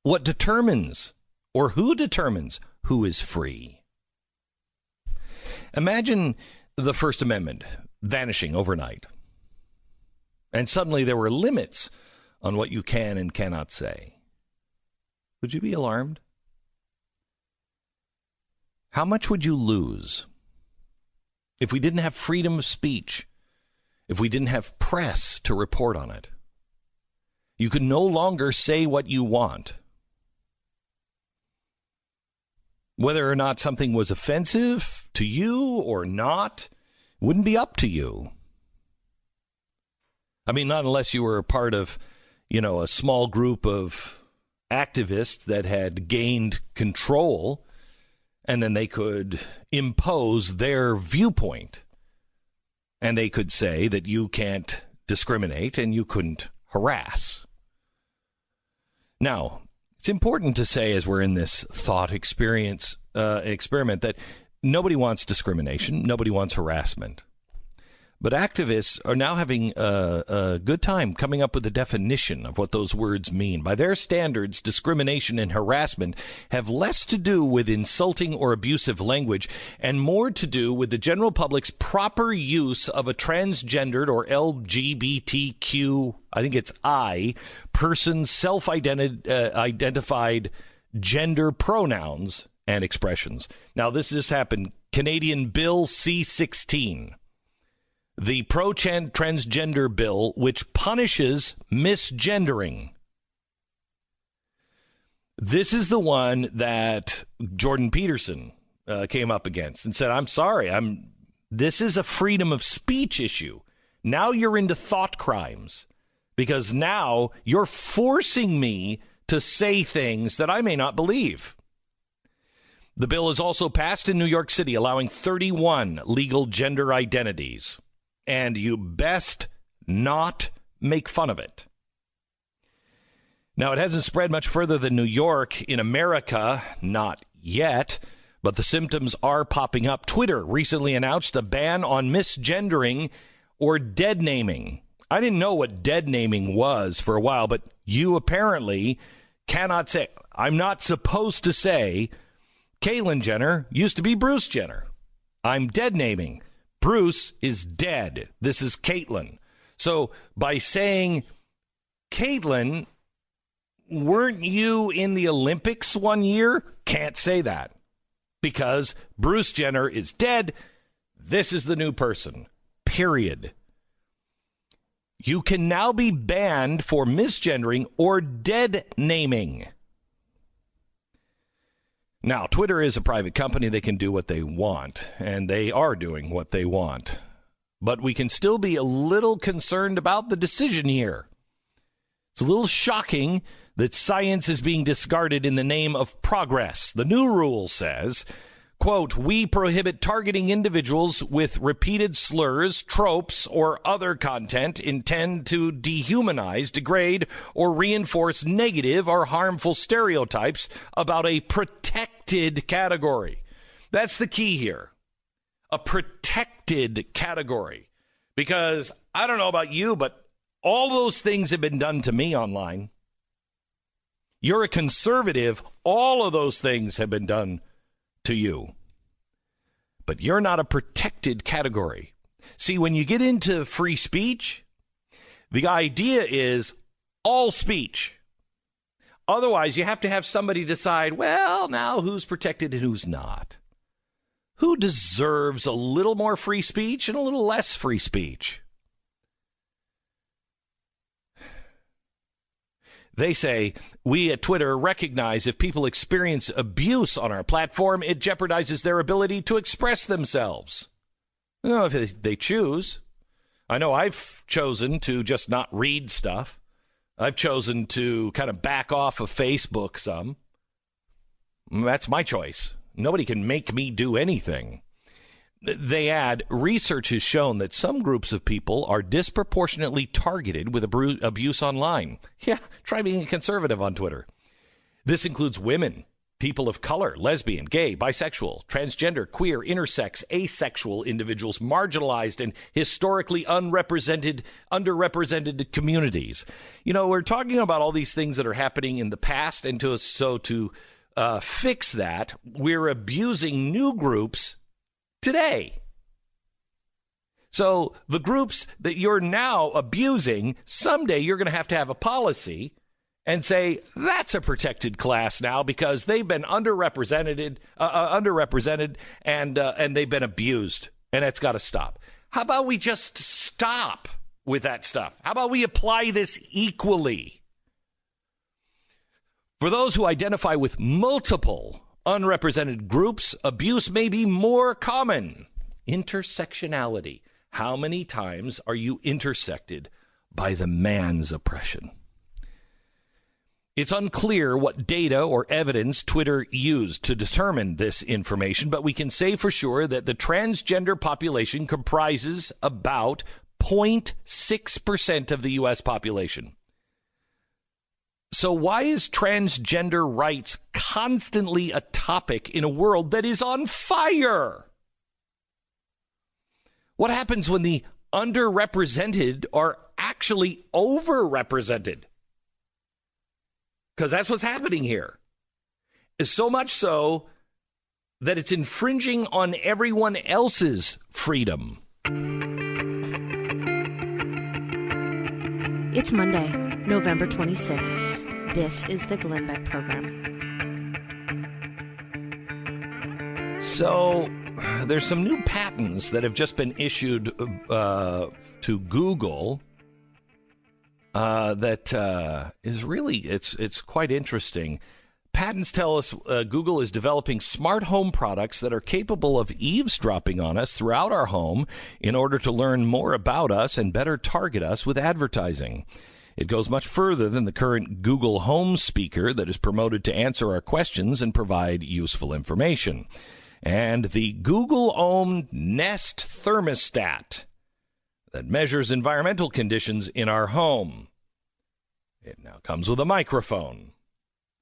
What determines, or who determines, who is free? Imagine the First Amendment vanishing overnight. And suddenly there were limits on what you can and cannot say. Would you be alarmed? How much would you lose if we didn't have freedom of speech, if we didn't have press to report on it? You could no longer say what you want. Whether or not something was offensive to you or not wouldn't be up to you. I mean, not unless you were a part of, a small group of activists that had gained control, and then they could impose their viewpoint. And they could say that you can't discriminate and you couldn't harass. Now, it's important to say, as we're in this thought experiment, that nobody wants discrimination, nobody wants harassment. But activists are now having a good time coming up with a definition of what those words mean. By their standards, discrimination and harassment have less to do with insulting or abusive language and more to do with the general public's proper use of a transgendered or LGBTQ, I think it's I, person's self-identified gender pronouns and expressions. Now, this just happened. Canadian Bill C-16. The pro-transgender bill, which punishes misgendering. This is the one that Jordan Peterson came up against and said, I'm sorry, this is a freedom of speech issue. Now you're into thought crimes because now you're forcing me to say things that I may not believe. The bill is also passed in New York City, allowing 31 legal gender identities. And you best not make fun of it. Now, it hasn't spread much further than New York. In America, not yet, but the symptoms are popping up. Twitter recently announced a ban on misgendering or dead naming. I didn't know what dead naming was for a while, but you apparently cannot say, I'm not supposed to say, Caitlyn Jenner used to be Bruce Jenner. I'm dead naming. Bruce is dead. This is Caitlyn. So by saying, Caitlyn, weren't you in the Olympics one year? Can't say that because Bruce Jenner is dead. This is the new person, period. You can now be banned for misgendering or dead naming. Now, Twitter is a private company. They can do what they want, and they are doing what they want. But we can still be a little concerned about the decision here. It's a little shocking that science is being discarded in the name of progress. The new rule says, quote, we prohibit targeting individuals with repeated slurs, tropes, or other content intend to dehumanize, degrade, or reinforce negative or harmful stereotypes about a protected category. That's the key here. A protected category. Because I don't know about you, but all those things have been done to me online. You're a conservative. All of those things have been done to you. But you're not a protected category. See, when you get into free speech, the idea is all speech. Otherwise, you have to have somebody decide, well, now who's protected and who's not? Who deserves a little more free speech and a little less free speech? They say, we at Twitter recognize if people experience abuse on our platform, it jeopardizes their ability to express themselves. You know, if they choose. I know I've chosen to just not read stuff. I've chosen to kind of back off of Facebook some. That's my choice. Nobody can make me do anything. They add, research has shown that some groups of people are disproportionately targeted with abuse online. Yeah, try being a conservative on Twitter. This includes women, people of color, lesbian, gay, bisexual, transgender, queer, intersex, asexual individuals, marginalized and historically underrepresented communities. You know, we're talking about all these things that are happening in the past, and to fix that, we're abusing new groups today. So the groups that you're now abusing, someday you're going to have a policy and say that's a protected class now because they've been underrepresented and they've been abused, and that's got to stop. How about we just stop with that stuff? How about we apply this equally? For those who identify with multiple unrepresented groups, abuse may be more common. Intersectionality. How many times are you intersected by the man's oppression? It's unclear what data or evidence Twitter used to determine this information, but we can say for sure that the transgender population comprises about 0.6% of the U.S. population. So why is transgender rights constantly a topic in a world that is on fire? What happens when the underrepresented are actually overrepresented? Because that's what's happening here. Is so much so that it's infringing on everyone else's freedom. It's Monday, November 26th. This is the Glenn Beck Program. So there's some new patents that have just been issued to Google that is really, it's quite interesting. Patents tell us Google is developing smart home products that are capable of eavesdropping on us throughout our home in order to learn more about us and better target us with advertising. It goes much further than the current Google Home speaker that is promoted to answer our questions and provide useful information. And the Google-owned Nest thermostat that measures environmental conditions in our home. It now comes with a microphone.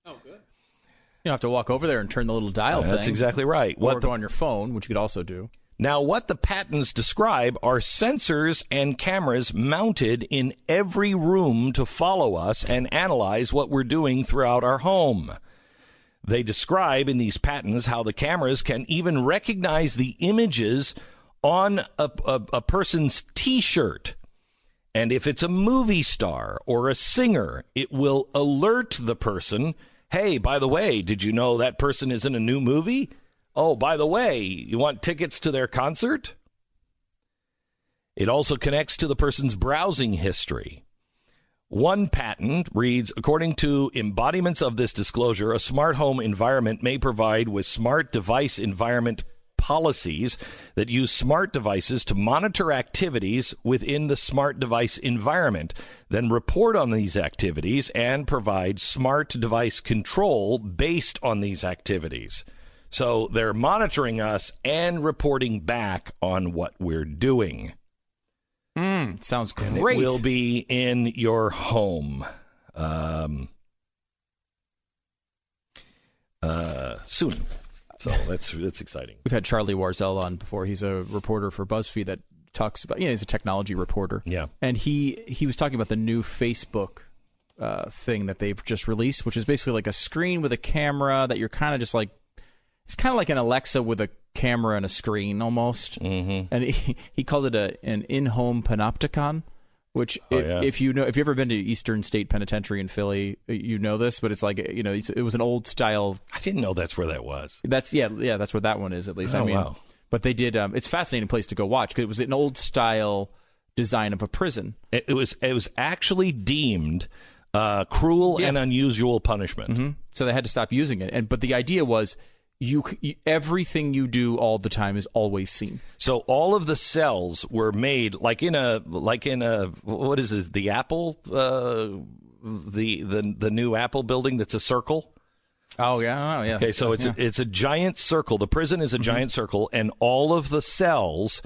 Oh, good. You don't have to walk over there and turn the little dial thing. That's exactly right. Or go on your phone, which you could also do. Now, what the patents describe are sensors and cameras mounted in every room to follow us and analyze what we're doing throughout our home. They describe in these patents how the cameras can even recognize the images on a person's T-shirt. And if it's a movie star or a singer, it will alert the person, hey, by the way, did you know that person is in a new movie? Oh, by the way, you want tickets to their concert? It also connects to the person's browsing history. One patent reads, according to embodiments of this disclosure, a smart home environment may provide with smart device environment policies that use smart devices to monitor activities within the smart device environment, then report on these activities and provide smart device control based on these activities. So they're monitoring us and reporting back on what we're doing. Sounds great. And it will be in your home soon. So that's exciting. We've had Charlie Warzel on before. He's a reporter for BuzzFeed that talks about, he's a technology reporter. Yeah. And he was talking about the new Facebook thing that they've just released, which is basically like a screen with a camera that you're kind of just like, it's kind of like an Alexa with a camera and a screen almost. Mm-hmm. And he called it an in-home panopticon, which if you've ever been to Eastern State Penitentiary in Philly, you know this, but it's like, it was an old style. I didn't know that's where that was. That's where that one is, at least. Oh, I mean, wow. But they did, it's a fascinating place to go watch because it was an old style design of a prison. It was actually deemed cruel and unusual punishment. Mm-hmm. So they had to stop using it. But the idea was, everything you do all the time is always seen. So all of the cells were made like in a what is this, the Apple the new Apple building that's a circle? Oh yeah. Okay, so it's a giant circle. The prison is a giant circle, and all of the cells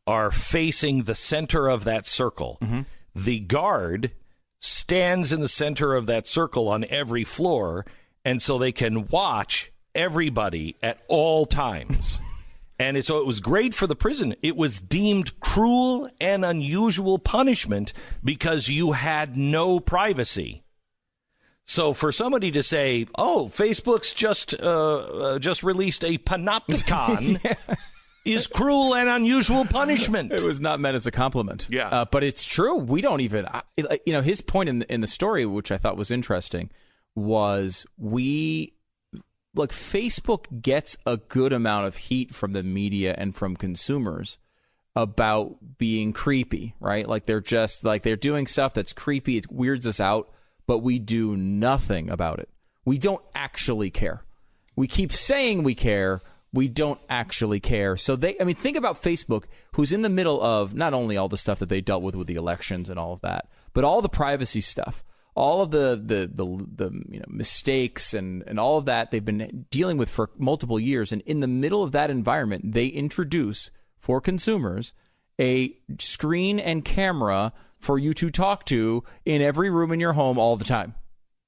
are facing the center of that circle. Mm-hmm. The guard stands in the center of that circle on every floor, and so they can watch everybody at all times. And so it was great for the prison. It was deemed cruel and unusual punishment because you had no privacy. So for somebody to say, "Oh, Facebook's just released a panopticon," is cruel and unusual punishment. It was not meant as a compliment. Yeah, but it's true. We don't even. His point in the story, which I thought was interesting, was Facebook gets a good amount of heat from the media and from consumers about being creepy, right? Like they're doing stuff that's creepy. It weirds us out, but we do nothing about it. We don't actually care. We keep saying we care. We don't actually care. So think about Facebook, who's in the middle of not only all the stuff that they dealt with the elections and all of that, but all the privacy stuff. All of the mistakes and all of that they've been dealing with for multiple years. And in the middle of that environment, they introduce for consumers a screen and camera for you to talk to in every room in your home all the time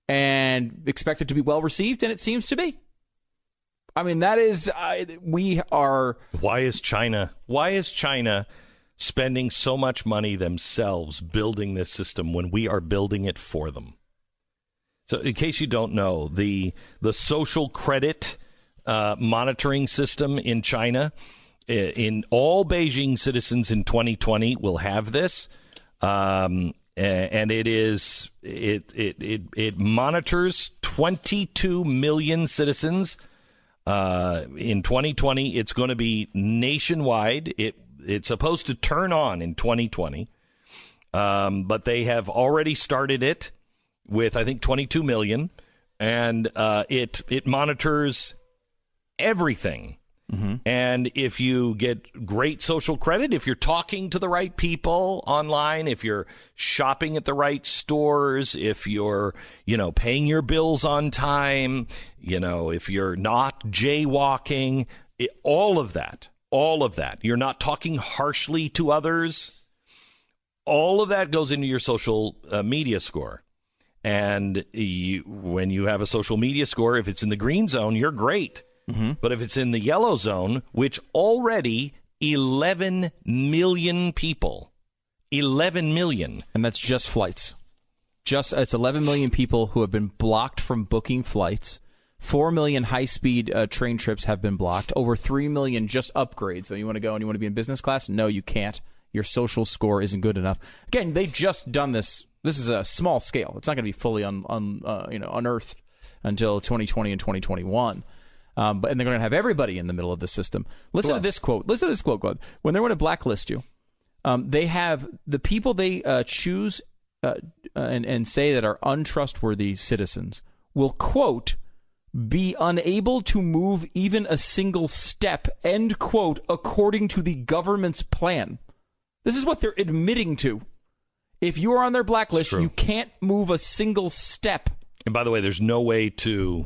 and expect it to be well received. And it seems to be. I mean, that is, we are. Why is China spending so much money themselves building this system when we are building it for them? So in case you don't know, the social credit monitoring system in China, in all Beijing citizens in 2020 will have this. And it monitors 22 million citizens. In 2020, it's going to be nationwide. It's supposed to turn on in 2020, but they have already started it with, I think, 22 million, and it monitors everything. Mm-hmm. And if you get great social credit, if you're talking to the right people online, if you're shopping at the right stores, if you're, paying your bills on time, if you're not jaywalking, all of that, you're not talking harshly to others, all of that goes into your social media score. And when you have a social media score, if it's in the green zone, you're great. Mm-hmm. But if it's in the yellow zone, which already 11 million people, 11 million. And that's just flights. It's 11 million people who have been blocked from booking flights. 4 million high-speed train trips have been blocked. Over 3 million just upgrades. So you want to go and you want to be in business class? No, you can't. Your social score isn't good enough. Again, they've just done this. This is a small scale. It's not going to be fully unearthed until 2020 and 2021. And they're going to have everybody in the middle of the system. Listen to this quote. God. When they're going to blacklist you, they have the people they choose and say that are untrustworthy citizens will, quote, be unable to move even a single step, end quote, according to the government's plan. This is what they're admitting to. If you are on their blacklist, you can't move a single step. And by the way, there's no way to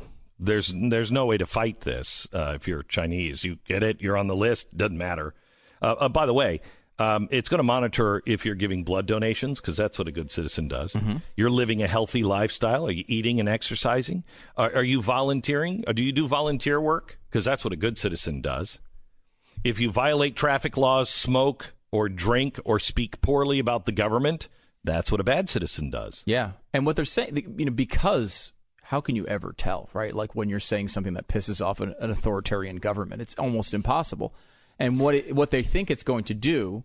fight this if you're Chinese. You get it? You're on the list. Doesn't matter. By the way, it's going to monitor if you're giving blood donations, because that's what a good citizen does. Mm-hmm. You're living a healthy lifestyle. Are you eating and exercising? Are you volunteering? Or do you do volunteer work? Because that's what a good citizen does. If you violate traffic laws, smoke or drink or speak poorly about the government, that's what a bad citizen does. Yeah. And what they're saying, because how can you ever tell, right? Like when you're saying something that pisses off an authoritarian government, it's almost impossible. And what they think it's going to do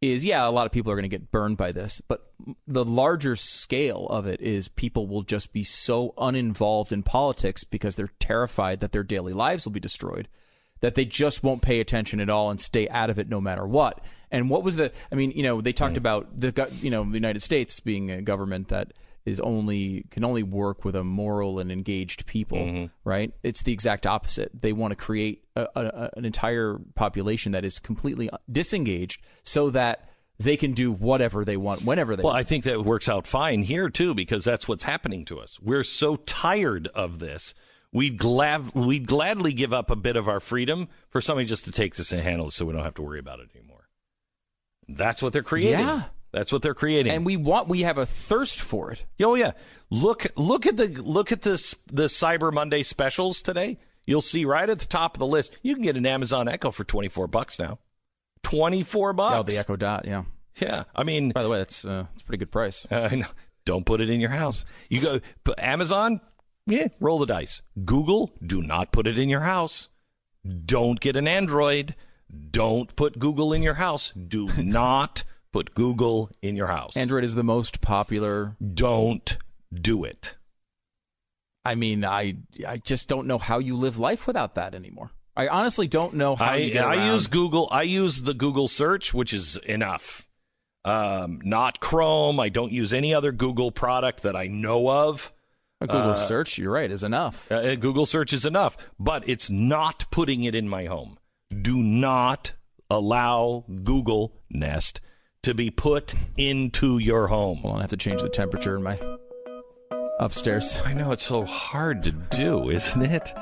is, a lot of people are going to get burned by this, but the larger scale of it is people will just be so uninvolved in politics because they're terrified that their daily lives will be destroyed, that they just won't pay attention at all and stay out of it no matter what. And what was they talked about the United States being a government that can only work with a moral and engaged people, right? It's the exact opposite. They want to create an entire population that is completely disengaged so that they can do whatever they want, whenever they want. Well, I think that works out fine here, too, because that's what's happening to us. We're so tired of this. We'd gladly give up a bit of our freedom for somebody just to take this and handle it so we don't have to worry about it anymon That's what they're creating. Yeah. That's what they're creating, and we have a thirst for it. Oh yeah, look at the Cyber Monday specials today. You'll see right at the top of the list. You can get an Amazon Echo for $24 now. $24. Oh, the Echo Dot, yeah. Yeah, I mean, by the way, that's a pretty good price. Don't put it in your house. You go Amazon, roll the dice. Google, do not put it in your house. Don't get an Android. Don't put Google in your house. Do not. Put Google in your house. Android is the most popular. Don't do it. I mean, I just don't know how you live life without that anymore. I honestly don't know how you get around. I use Google. I use the Google search, which is enough. Not Chrome. I don't use any other Google product that I know of. A Google search, you're right, is enough. Google search is enough, but it's not putting it in my home. Do not allow Google Nest to be put into your home. Well, I have to change the temperature in my upstairs. I know, it's so hard to do, isn't it?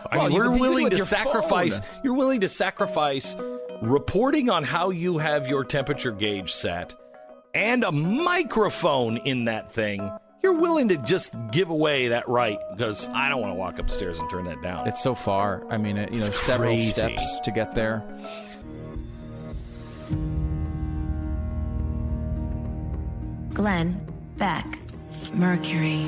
Well, we're willing to sacrifice. Phone. You're willing to sacrifice reporting on how you have your temperature gauge set and a microphone in that thing. You're willing to just give away that right because I don't want to walk upstairs and turn that down. It's so far. I mean, several steps to get there. Glenn Beck, Mercury.